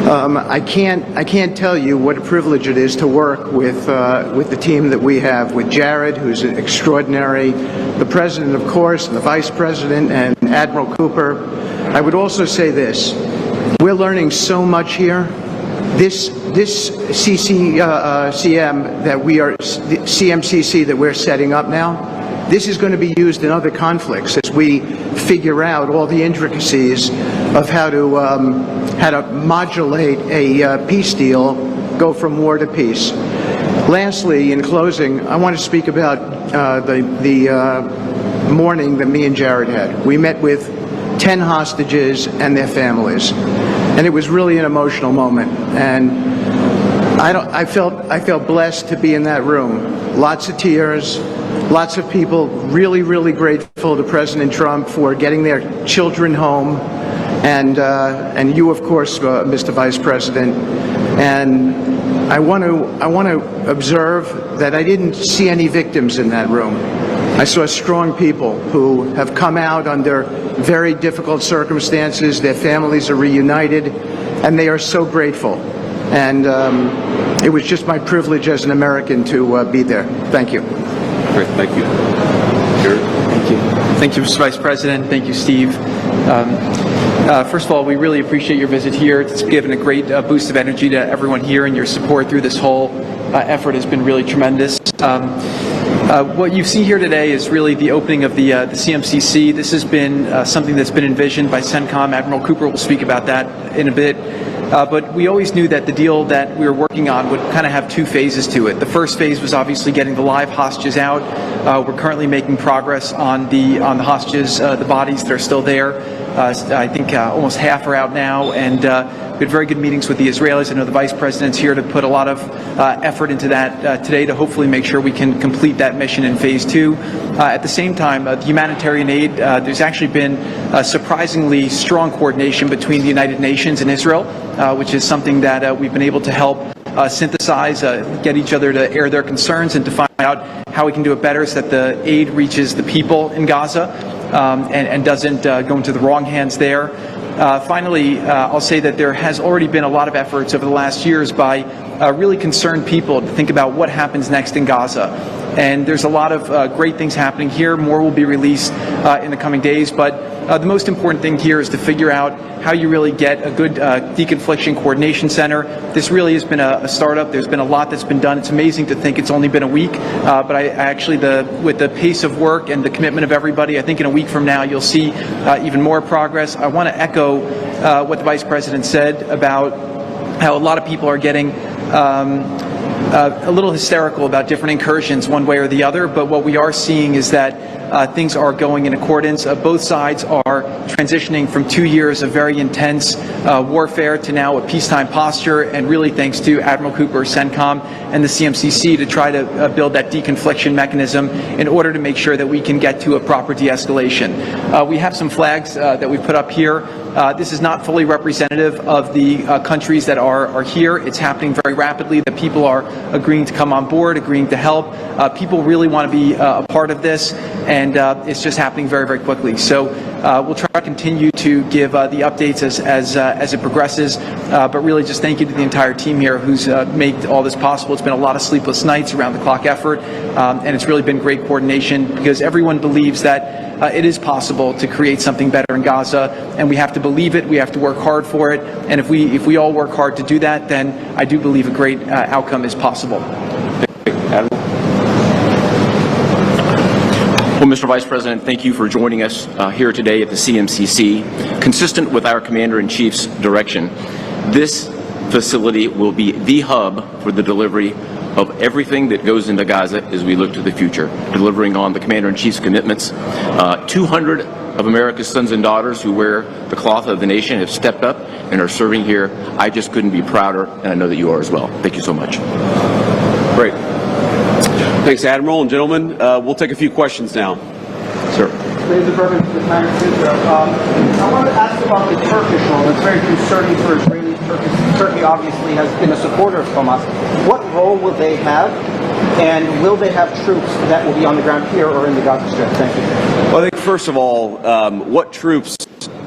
I can't tell you what a privilege it is to work with the team that we have, with Jared, who's extraordinary, the President, of course, and the Vice President, and Admiral Cooper. I would also say this. We're learning so much here. This CMCC that we're setting up now, this is going to be used in other conflicts as we figure out all the intricacies of how to modulate a peace deal, go from war to peace. Lastly, in closing, I want to speak about the morning that me and Jared had. We met with 10 hostages and their families, and it was really an emotional moment. And I felt blessed to be in that room. Lots of tears. Lots of people really, really grateful to President Trump for getting their children home, and you, of course, Mr. Vice President. And I want to observe that I didn't see any victims in that room. I saw strong people who have come out under very difficult circumstances. Their families are reunited, and they are so grateful. And it was just my privilege as an American to be there. Thank you. Great, thank you. Jared? Thank you. Thank you, Mr. Vice President. Thank you, Steve. First of all, we really appreciate your visit here. It's given a great boost of energy to everyone here, and your support through this whole effort has been really tremendous. What you see here today is really the opening of the CMCC. This has been something that's been envisioned by CENTCOM. Admiral Cooper will speak about that in a bit. But we always knew that the deal that we were working on would kind of have two phases to it. The first phase was obviously getting the live hostages out. We're currently making progress on the hostages, the bodies that are still there. I think almost half are out now, and we had very good meetings with the Israelis. I know the Vice President's here to put a lot of effort into that today to hopefully make sure we can complete that mission in phase 2. At the same time, the humanitarian aid, there's actually been surprisingly strong coordination between the United Nations and Israel, which is something that we've been able to help synthesize, get each other to air their concerns and to find out how we can do it better so that the aid reaches the people in Gaza and doesn't go into the wrong hands there. Finally, I'll say that there has already been a lot of efforts over the last years by really concerned people to think about what happens next in Gaza. And there's a lot of great things happening here. More will be released in the coming days. But the most important thing here is to figure out how you really get a good deconfliction coordination center. This really has been a startup. There's been a lot that's been done. It's amazing to think it's only been a week. But I actually, with the pace of work and the commitment of everybody, I think in a week from now you'll see even more progress. I want to echo what the Vice President said about how a lot of people are getting a little hysterical about different incursions one way or the other, but what we are seeing is that things are going in accordance. Both sides are transitioning from 2 years of very intense warfare to now a peacetime posture, and really thanks to Admiral Cooper, CENTCOM, and the CMCC to try to build that deconfliction mechanism in order to make sure that we can get to a proper de-escalation. We have some flags that we put up here. This is not fully representative of the countries that are here. It's happening very rapidly. The people are agreeing to come on board, agreeing to help. People really want to be a part of this, and it's just happening very, very quickly. So we'll try to continue to give the updates as it progresses, but really just thank you to the entire team here who's made all this possible. It's been a lot of sleepless nights, around-the-clock effort, and it's really been great coordination because everyone believes that it is possible to create something better in Gaza, and we have to believe it. We have to work hard for it, and if we all work hard to do that, then I do believe a great outcome is possible. Admiral. Well, Mr. Vice President, thank you for joining us here today at the CMCC. Consistent with our Commander-in-Chief's direction, this facility will be the hub for the delivery of everything that goes into Gaza as we look to the future, delivering on the Commander-in-Chief's commitments. 200 of America's sons and daughters who wear the cloth of the nation have stepped up and are serving here. I just couldn't be prouder, and I know that you are as well. Thank you so much. Great. Thanks, Admiral. And gentlemen, we'll take a few questions now. Sir. I wanted to ask about the Turkish role. It's very concerning for Israelis. Turkey obviously has been a supporter of Hamas. What role will they have, and will they have troops that will be on the ground here or in the Gaza Strip? Thank you. Well, I think first of all, what troops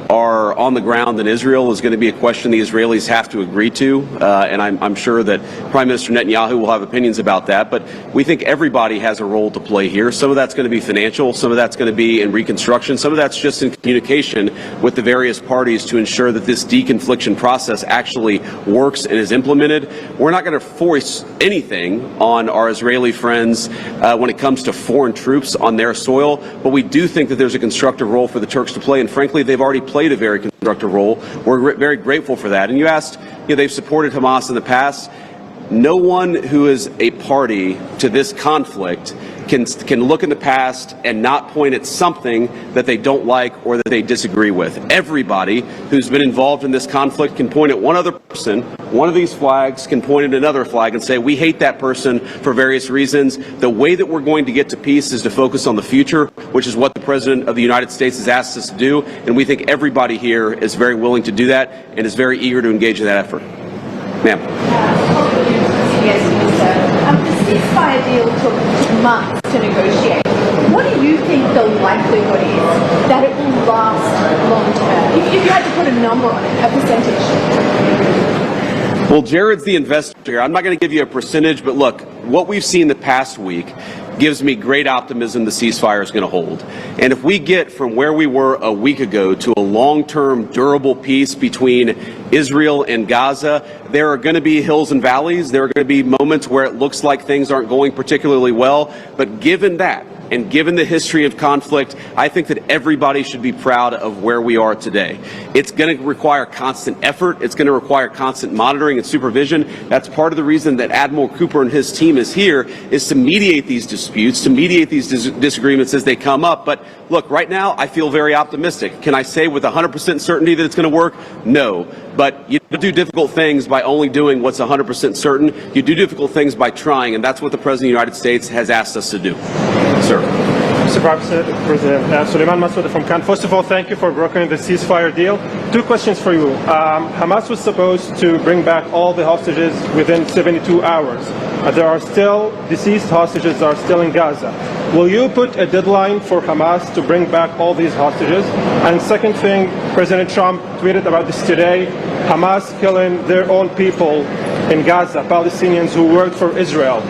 are on the ground in Israel is going to be a question the Israelis have to agree to, and I'm sure that Prime Minister Netanyahu will have opinions about that, but we think everybody has a role to play here. Some of that's going to be financial, some of that's going to be in reconstruction, some of that's just in communication with the various parties to ensure that this deconfliction process actually works and is implemented. We're not going to force anything on our Israeli friends when it comes to foreign troops on their soil, but we do think that there's a constructive role for the Turks to play, and frankly, they've already played a very constructive role. We're very grateful for that. And you asked, they've supported Hamas in the past. No one who is a party to this conflict can look in the past and not point at something that they don't like or that they disagree with. Everybody who's been involved in this conflict can point at one other person. One of these flags can point at another flag and say, we hate that person for various reasons. The way that we're going to get to peace is to focus on the future, which is what the President of the United States has asked us to do. And we think everybody here is very willing to do that and is very eager to engage in that effort. Ma'am. Yes, the ceasefire deal took months to negotiate. What do you think the likelihood is that it will last long term? If you had to put a number on it, a percentage. Well, Jared's the investor here. I'm not going to give you a percentage, but look, what we've seen the past week gives me great optimism the ceasefire is going to hold. And if we get from where we were a week ago to a long-term durable peace between Israel and Gaza, there are going to be hills and valleys. There are going to be moments where it looks like things aren't going particularly well. But given that, and given the history of conflict, I think that everybody should be proud of where we are today. It's going to require constant effort. It's going to require constant monitoring and supervision. That's part of the reason that Admiral Cooper and his team is here, is to mediate these disputes, to mediate these disagreements as they come up. But look, right now, I feel very optimistic. Can I say with 100% certainty that it's going to work? No. But you don't do difficult things by only doing what's 100% certain. You do difficult things by trying, and that's what the President of the United States has asked us to do. Sir. Mr. President, Suleiman Masoud from Cannes. First of all, thank you for brokering the ceasefire deal. Two questions for you. Hamas was supposed to bring back all the hostages within 72 hours. There are still deceased hostages that are still in Gaza. Will you put a deadline for Hamas to bring back all these hostages? And second thing, President Trump tweeted about this today, Hamas killing their own people in Gaza, Palestinians who worked for Israel.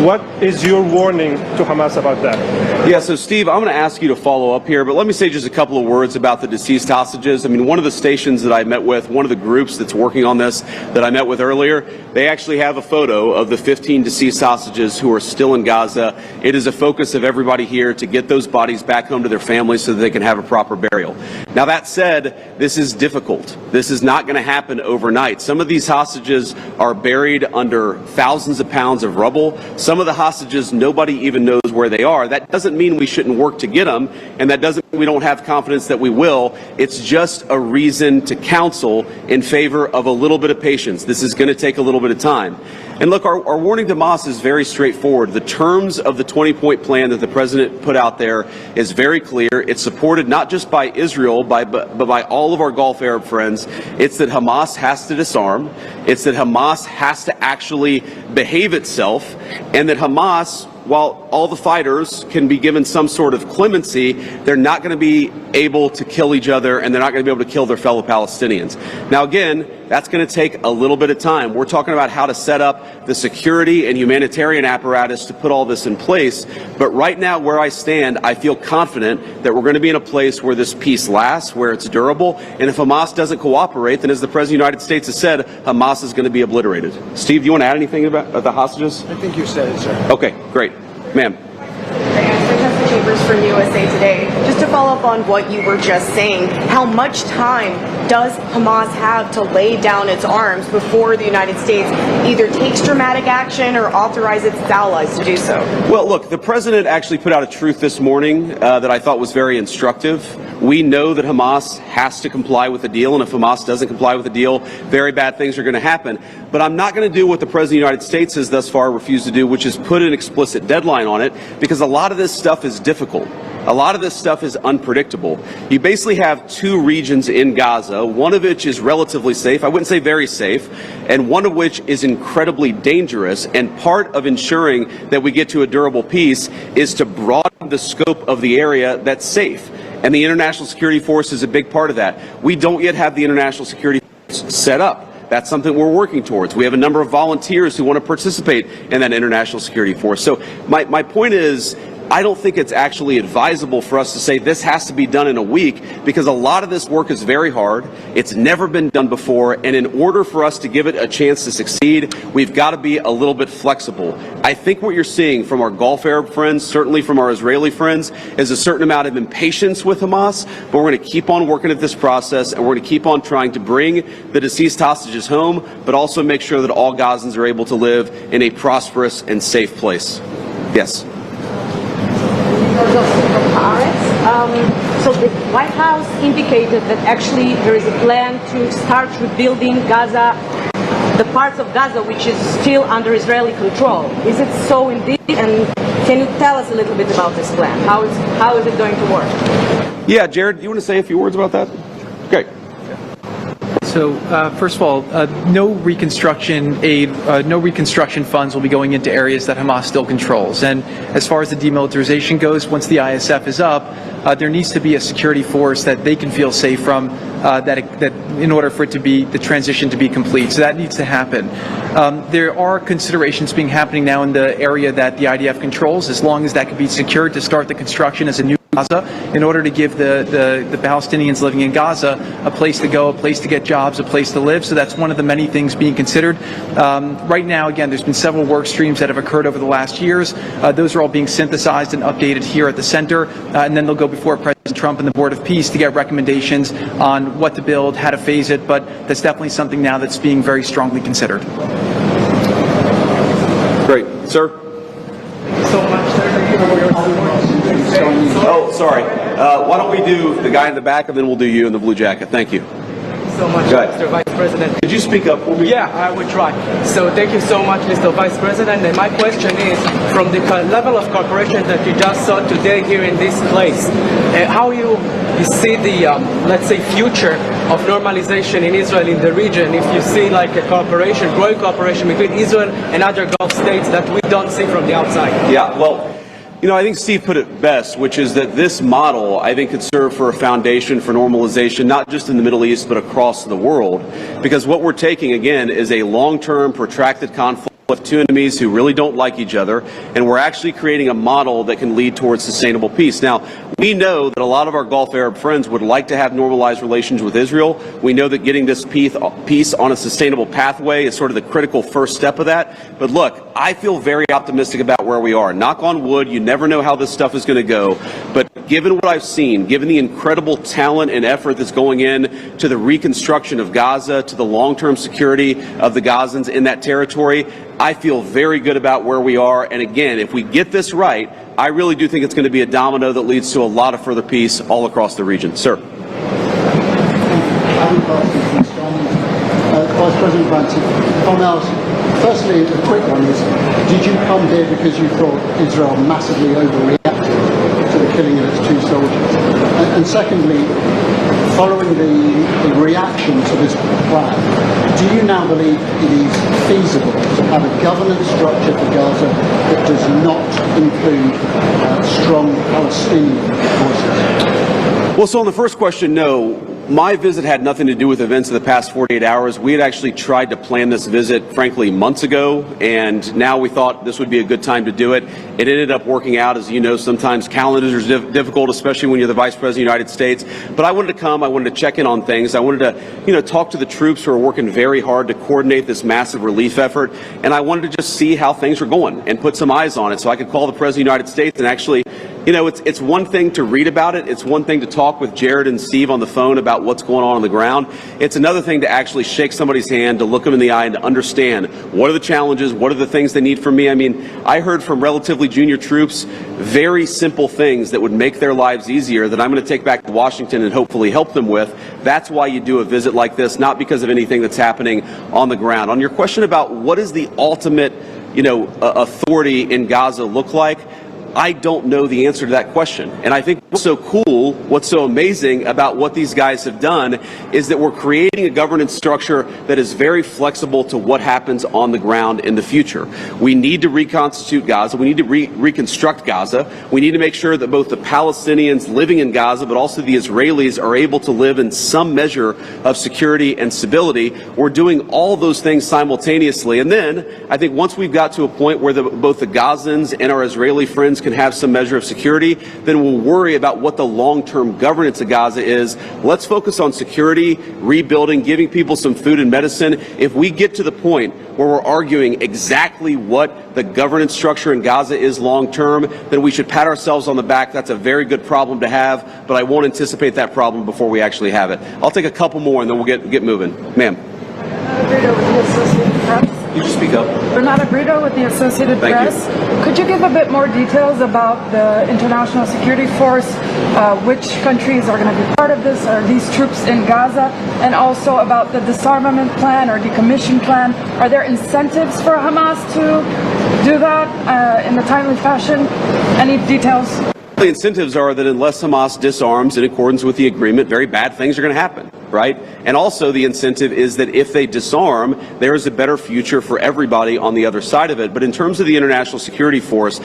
What is your warning to Hamas about that? Yeah, so Steve, I'm going to ask you to follow up here, but let me say just a couple of words about the deceased hostages. I mean, one of the stations that I met with, one of the groups that's working on this that I met with earlier, they actually have a photo of the 15 deceased hostages who are still in Gaza. It is a focus of everybody here to get those bodies back home to their families so that they can have a proper burial. Now, that said, this is difficult. This is not going to happen overnight. Some of these hostages are buried under thousands of pounds of rubble. Some of the hostages, nobody even knows where they are. That doesn't mean we shouldn't work to get them, and that doesn't mean we don't have confidence that we will. It's just a reason to counsel in favor of a little bit of patience. This is going to take a little bit of time. And look, our warning to Hamas is very straightforward. The terms of the 20-point plan that the president put out there is very clear. It's supported not just by Israel, but by all of our Gulf Arab friends. It's that Hamas has to disarm. It's that Hamas has to actually behave itself, and that Hamas, while all the fighters can be given some sort of clemency, they're not going to be able to kill each other, and they're not going to be able to kill their fellow Palestinians. Now, again, that's going to take a little bit of time. We're talking about how to set up the security and humanitarian apparatus to put all this in place. But right now, where I stand, I feel confident that we're going to be in a place where this peace lasts, where it's durable. And if Hamas doesn't cooperate, then as the President of the United States has said, Hamas is going to be obliterated. Steve, do you want to add anything about the hostages? I think you said it, sir. Okay, great. Ma'am. Chambers from USA Today. Just to follow up on what you were just saying, how much time does Hamas have to lay down its arms before the United States either takes dramatic action or authorizes its allies to do so? Well, look, the president actually put out a truth this morning that I thought was very instructive. We know that Hamas has to comply with the deal, and if Hamas doesn't comply with the deal, very bad things are going to happen. But I'm not going to do what the President of the United States has thus far refused to do, which is put an explicit deadline on it, because a lot of this stuff is difficult. A lot of this stuff is unpredictable. You basically have two regions in Gaza, one of which is relatively safe, I wouldn't say very safe, and one of which is incredibly dangerous. And part of ensuring that we get to a durable peace is to broaden the scope of the area that's safe. And the International Security Force is a big part of that. We don't yet have the International Security Force set up. That's something we're working towards. We have a number of volunteers who want to participate in that International Security Force. So my point is, I don't think it's actually advisable for us to say this has to be done in a week, because a lot of this work is very hard. It's never been done before. And in order for us to give it a chance to succeed, we've got to be a little bit flexible. I think what you're seeing from our Gulf Arab friends, certainly from our Israeli friends, is a certain amount of impatience with Hamas. But we're going to keep on working at this process, and we're going to keep on trying to bring the deceased hostages home, but also make sure that all Gazans are able to live in a prosperous and safe place. Yes. So the White House indicated that actually there is a plan to start rebuilding Gaza, the parts of Gaza which is still under Israeli control. Is it so indeed? And can you tell us a little bit about this plan? How is it going to work? Yeah, Jared, you want to say a few words about that? Okay. So, first of all, no reconstruction aid, no reconstruction funds will be going into areas that Hamas still controls. And as far as the demilitarization goes, once the ISF is up, there needs to be a security force that they can feel safe from, that in order for it to be the transition to be complete. So that needs to happen. There are considerations happening now in the area that the IDF controls, as long as that can be secured to start the construction as a new Gaza, in order to give the Palestinians living in Gaza a place to go, a place to get jobs, a place to live. So that's one of the many things being considered. Right now, again, there's been several work streams that have occurred over the last years. Those are all being synthesized and updated here at the center, and then they'll go before President Trump and the Board of Peace to get recommendations on what to build, how to phase it, but that's definitely something now that's being very strongly considered. Great. Sir? So much, sir. Oh, sorry. Why don't we do the guy in the back, and then we'll do you in the blue jacket. Thank you. So much, Mr. Vice President. Could you speak up? Yeah, I will try. So thank you so much, Mr. Vice President. And my question is, from the level of cooperation that you just saw today here in this place, how you see the, let's say, future of normalization in Israel in the region, if you see like a cooperation, growing cooperation between Israel and other Gulf states that we don't see from the outside? Yeah, well, you know, I think Steve put it best, which is that this model, I think, could serve for a foundation for normalization, not just in the Middle East, but across the world. Because what we're taking, again, is a long-term, protracted conflict with two enemies who really don't like each other, and we're actually creating a model that can lead towards sustainable peace. Now, we know that a lot of our Gulf Arab friends would like to have normalized relations with Israel. We know that getting this peace on a sustainable pathway is sort of the critical first step of that. But look, I feel very optimistic about where we are. Knock on wood, you never know how this stuff is going to go. But given what I've seen, given the incredible talent and effort that's going in to the reconstruction of Gaza, to the long-term security of the Gazans in that territory, I feel very good about where we are. And again, if we get this right, I really do think it's going to be a domino that leads to a lot of further peace all across the region. Sir. Vice President Branson, firstly, a quick one is, did you come here because you thought Israel massively overreacted to the killing of its two soldiers? And secondly, following the reaction to this plan, do you now believe it is feasible to have a governance structure for Gaza that does not include strong Palestinian voices? Well, so on the first question, no. My visit had nothing to do with events of the past 48 hours. We had actually tried to plan this visit, frankly, months ago, and now we thought this would be a good time to do it. It ended up working out. As you know, sometimes calendars are difficult, especially when you're the Vice President of the United States. But I wanted to come. I wanted to check in on things. I wanted to, talk to the troops who are working very hard to coordinate this massive relief effort. And I wanted to just see how things were going and put some eyes on it so I could call the President of the United States and actually, it's one thing to read about it. It's one thing to talk with Jared and Steve on the phone about what's going on the ground. It's another thing to actually shake somebody's hand, to look them in the eye and to understand what are the challenges, what are the things they need from me. I mean, I heard from relatively junior troops very simple things that would make their lives easier that I'm going to take back to Washington and hopefully help them with. That's why you do a visit like this, not because of anything that's happening on the ground. On your question about what is the ultimate, authority in Gaza look like, I don't know the answer to that question. And I think what's so cool, what's so amazing about what these guys have done is that we're creating a governance structure that is very flexible to what happens on the ground in the future. We need to reconstitute Gaza. We need to reconstruct Gaza. We need to make sure that both the Palestinians living in Gaza, but also the Israelis are able to live in some measure of security and stability. We're doing all those things simultaneously. And then I think once we've got to a point where both the Gazans and our Israeli friends can have some measure of security, then we'll worry about what the long-term governance of Gaza is. Let's focus on security, rebuilding, giving people some food and medicine. If we get to the point where we're arguing exactly what the governance structure in Gaza is long-term, then we should pat ourselves on the back. That's a very good problem to have, but I won't anticipate that problem before we actually have it. I'll take a couple more and then we'll get moving. Ma'am. You just speak up. Renata Brito with the Associated Press. Could you give a bit more details about the International Security Force? Which countries are going to be part of this? Are these troops in Gaza? And also about the disarmament plan or decommission plan. Are there incentives for Hamas to do that in a timely fashion? Any details? The incentives are that unless Hamas disarms in accordance with the agreement, very bad things are going to happen. right? And also the incentive is that if they disarm, there is a better future for everybody on the other side of it. But in terms of the International Security Force,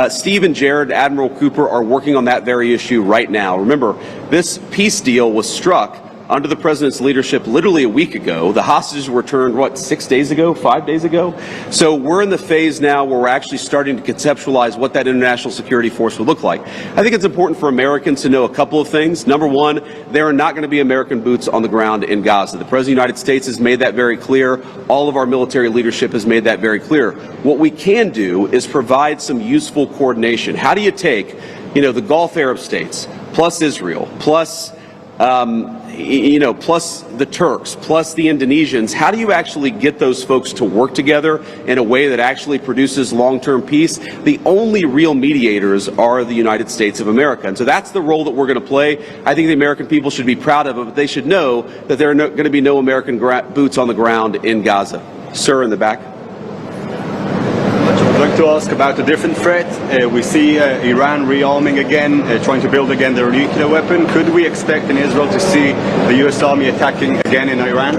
Steve and Jared, Admiral Cooper are working on that very issue right now. Remember, this peace deal was struck under the president's leadership literally a week ago. The hostages were returned, 6 days ago, 5 days ago? So we're in the phase now where we're actually starting to conceptualize what that international security force would look like. I think it's important for Americans to know a couple of things. Number one, there are not going to be American boots on the ground in Gaza. The President of the United States has made that very clear. All of our military leadership has made that very clear. What we can do is provide some useful coordination. How do you take, the Gulf Arab states, plus Israel, plus plus the Turks, plus the Indonesians, how do you actually get those folks to work together in a way that actually produces long-term peace? The only real mediators are the United States of America. And so that's the role that we're going to play. I think the American people should be proud of it, but they should know that there are going to be no American boots on the ground in Gaza. Sir, in the back. I'd like to ask about a different threat. We see Iran rearming again, trying to build again their nuclear weapon. Could we expect in Israel to see the U.S. Army attacking again in Iran?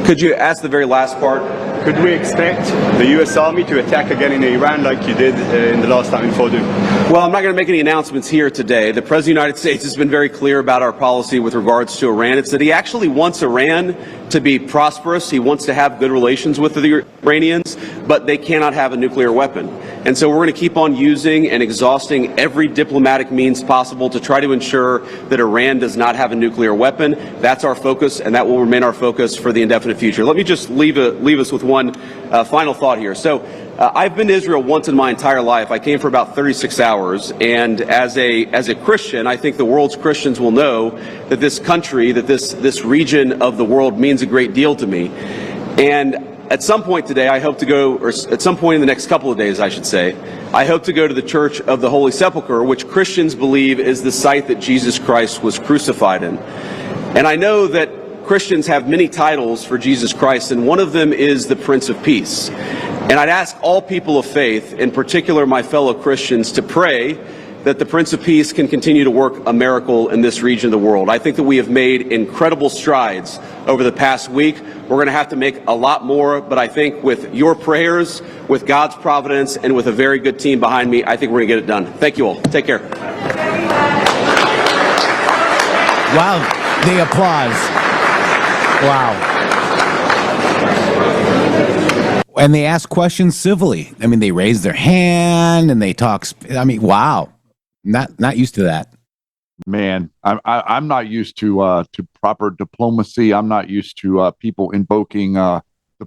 Could you ask the very last part? Could we expect the U.S. Army to attack again in Iran like you did in the last time in Fordu? Well, I'm not going to make any announcements here today. The President of the United States has been very clear about our policy with regards to Iran. It's that he actually wants Iran to be prosperous. He wants to have good relations with the Iranians, but they cannot have a nuclear weapon. And so we're going to keep on using and exhausting every diplomatic means possible to try to ensure that Iran does not have a nuclear weapon. That's our focus, and that will remain our focus for the indefinite future. Let me just leave us with one final thought here. So I've been to Israel once in my entire life. I came for about 36 hours, and as a Christian, I think the world's Christians will know that this country, that this region of the world means a great deal to me. And at some point today, I hope to go, or at some point in the next couple of days, I should say, I hope to go to the Church of the Holy Sepulchre, which Christians believe is the site that Jesus Christ was crucified in. And I know that Christians have many titles for Jesus Christ, and one of them is the Prince of Peace. And I'd ask all people of faith, in particular my fellow Christians, to pray that the Prince of Peace can continue to work a miracle in this region of the world. I think that we have made incredible strides over the past week. We're going to have to make a lot more, but I think with your prayers, with God's providence, and with a very good team behind me, I think we're going to get it done. Thank you all. Take care. Wow, the applause. Wow. And they ask questions civilly. I mean, they raise their hand and they talk. Wow. Not used to that. Man, I'm not used to proper diplomacy. I'm not used to people invoking the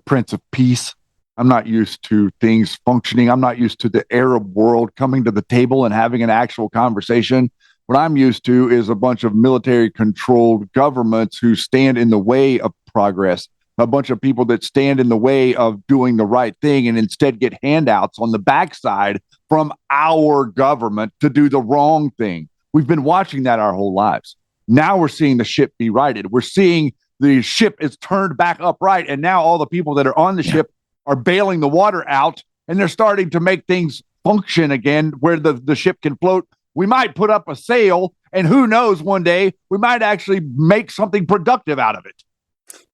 Prince of Peace. I'm not used to things functioning. I'm not used to the Arab world coming to the table and having an actual conversation. What I'm used to is a bunch of military-controlled governments who stand in the way of progress. A bunch of people that stand in the way of doing the right thing and instead get handouts on the backside from our government to do the wrong thing. We've been watching that our whole lives. Now we're seeing the ship be righted. We're seeing the ship is turned back upright, and now all the people that are on the ship are bailing the water out, and they're starting to make things function again where the ship can float. We might put up a sail, and who knows, one day we might actually make something productive out of it.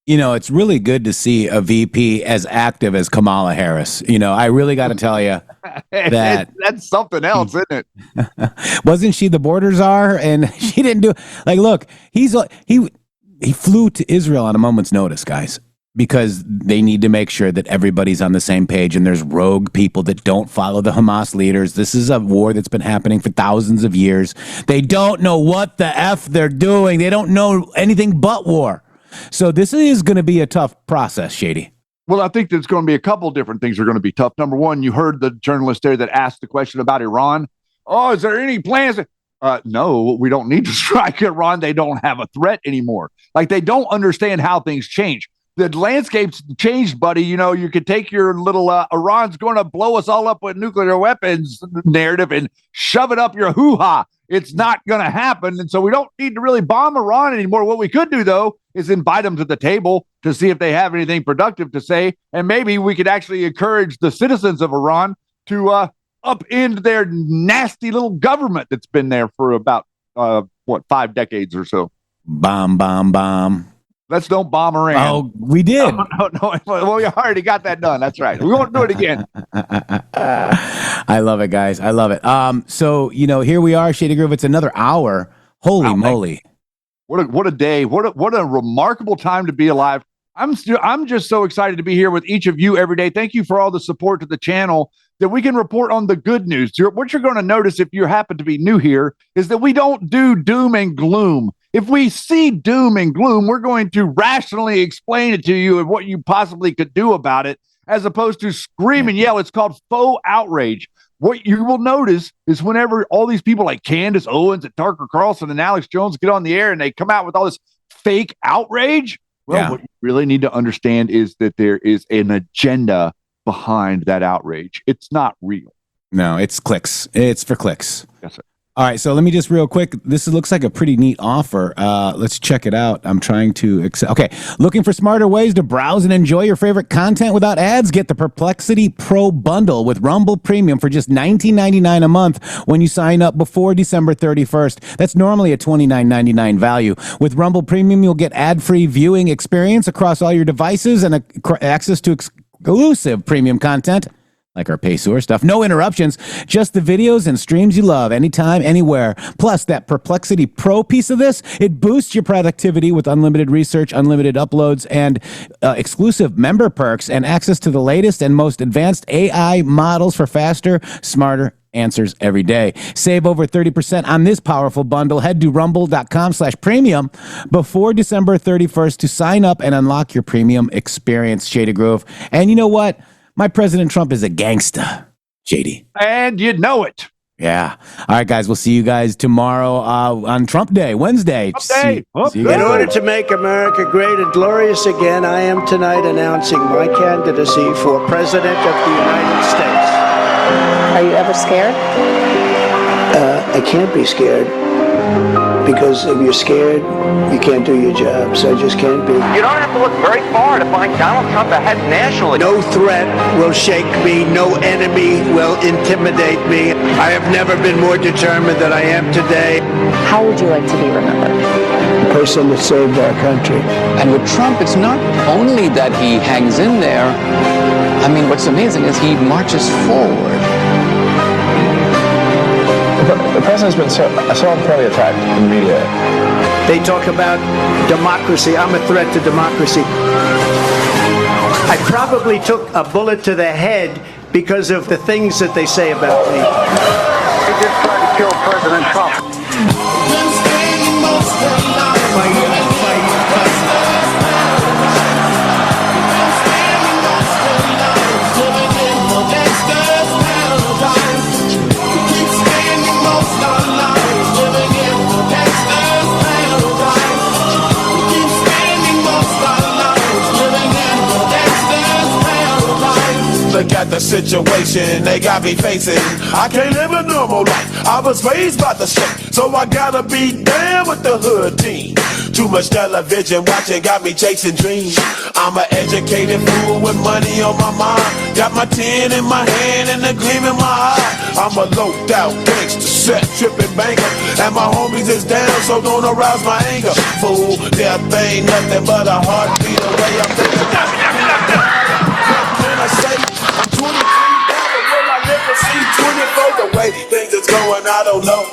It's really good to see a VP as active as Kamala Harris. I really got to tell you that that's something else, isn't it? Wasn't she the border czar? And she didn't do look, he flew to Israel on a moment's notice, guys, because they need to make sure that everybody's on the same page and there's rogue people that don't follow the Hamas leaders. This is a war that's been happening for thousands of years. They don't know what the F they're doing. They don't know anything but war. So this is going to be a tough process, Shady. Well, I think there's going to be a couple different things that are going to be tough. Number one, you heard the journalist there that asked the question about Iran. Oh, is there any plans? No, we don't need to strike Iran. They don't have a threat anymore. They don't understand how things change. The landscape's changed, buddy. You could take your little Iran's going to blow us all up with nuclear weapons narrative and shove it up your hoo-ha. It's not going to happen. And so we don't need to really bomb Iran anymore. What we could do, though, is invite them to the table to see if they have anything productive to say. And maybe we could actually encourage the citizens of Iran to upend their nasty little government that's been there for about, 5 decades or so. Bomb, bomb, bomb. Let's don't bomb Iran. Oh, we did. No. Well, we already got that done. That's right. We won't do it again. I love it, guys. I love it. So, here we are, Shady Groove. It's another hour. Holy moly. What a day. What a remarkable time to be alive. I'm just so excited to be here with each of you every day. Thank you for all the support to the channel that we can report on the good news. What you're going to notice if you happen to be new here is that we don't do doom and gloom. If we see doom and gloom, we're going to rationally explain it to you and what you possibly could do about it, as opposed to scream and yell. It's called faux outrage. What you will notice is whenever all these people like Candace Owens and Tucker Carlson and Alex Jones get on the air and they come out with all this fake outrage, what you really need to understand is that there is an agenda behind that outrage. It's not real. No, it's clicks. It's for clicks. Yes, sir. All right, so let me just real quick. This looks like a pretty neat offer. Let's check it out. I'm trying to accept. Okay, looking for smarter ways to browse and enjoy your favorite content without ads? Get the Perplexity Pro Bundle with Rumble Premium for just $19.99 a month when you sign up before December 31st. That's normally a $29.99 value. With Rumble Premium, you'll get ad-free viewing experience across all your devices and access to exclusive premium content, like our Paysour stuff. No interruptions, just the videos and streams you love anytime, anywhere. Plus, that Perplexity Pro piece of this, it boosts your productivity with unlimited research, unlimited uploads, and exclusive member perks and access to the latest and most advanced AI models for faster, smarter answers every day. Save over 30% on this powerful bundle. Head to rumble.com/premium before December 31st to sign up and unlock your premium experience, Shady Grove. And you know what? My President Trump is a gangsta, JD. And you know it. Yeah. All right, guys. We'll see you guys tomorrow on Trump Day, Wednesday. In order to make America great and glorious again, I am tonight announcing my candidacy for President of the United States. Are you ever scared? I can't be scared. Because if you're scared, you can't do your job. So I just can't be. You don't have to look very far to find Donald Trump ahead nationally. No threat will shake me. No enemy will intimidate me. I have never been more determined than I am today. How would you like to be remembered? The person that saved our country. And with Trump, it's not only that he hangs in there. I mean, what's amazing is he marches forward. The president's been so unfairly attacked in the media. They talk about democracy. I'm a threat to democracy. I probably took a bullet to the head because of the things that they say about me. They just tried to kill President Trump. Look at the situation they got me facing. I can't live a normal life. I was raised by the street, so I gotta be down with the hood team. Too much television watching got me chasing dreams. I'm an educated fool with money on my mind. Got my 10 in my hand and a gleam in my eye. I'm a loped out gangster, set tripping banker, and my homies is down, so don't arouse my anger. Fool, death ain't nothing but a heartbeat away. I'm thinking, what can I say? I'm 23, never will I never see 24. The way things is going, I don't know.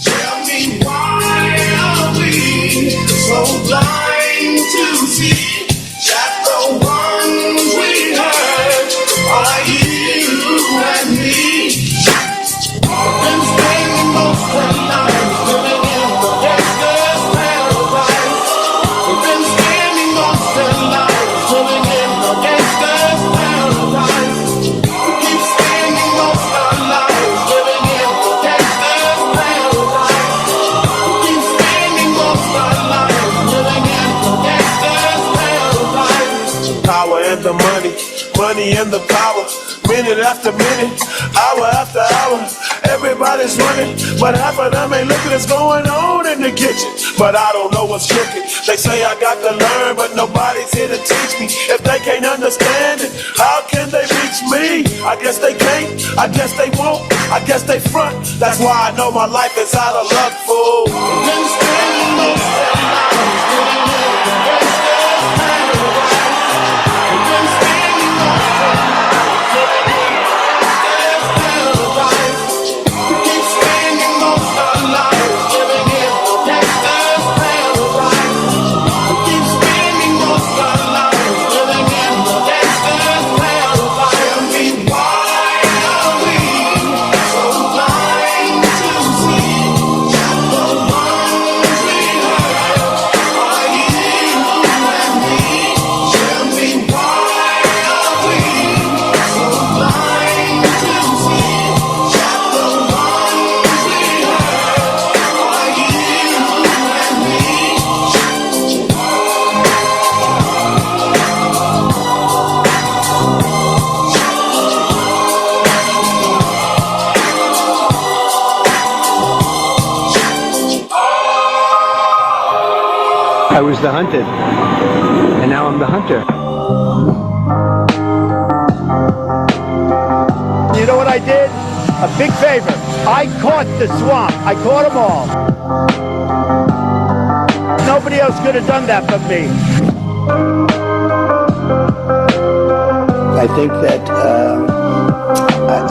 Tell me why are we so blind to see that the ones we hurt are you and me? Been spending most of our lives living in the gangster's paradise. We've been spending most of our lives living in the gangster's paradise. We keep spending most of our lives living in the gangster's paradise. We keep spending most of our lives living in the gangster's paradise. Power and the money, money and the power. Minute after minute, hour after hour, everybody's running, but half of them ain't looking what's going on in the kitchen. But I don't know what's cooking. They say I got to learn, but nobody's here to teach me. If they can't understand it, how can they reach me? I guess they can't, I guess they won't, I guess they front. That's why I know my life is out of luck, fool. Been spending most of my life I was the hunted, and now I'm the hunter. You know what I did? A big favor. I caught the swamp. I caught them all. Nobody else could have done that but me. I think that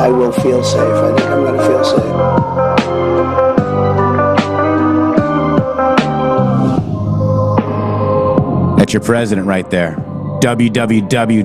I will feel safe. I think I'm going to feel safe. That's your president right there. www.mg.show.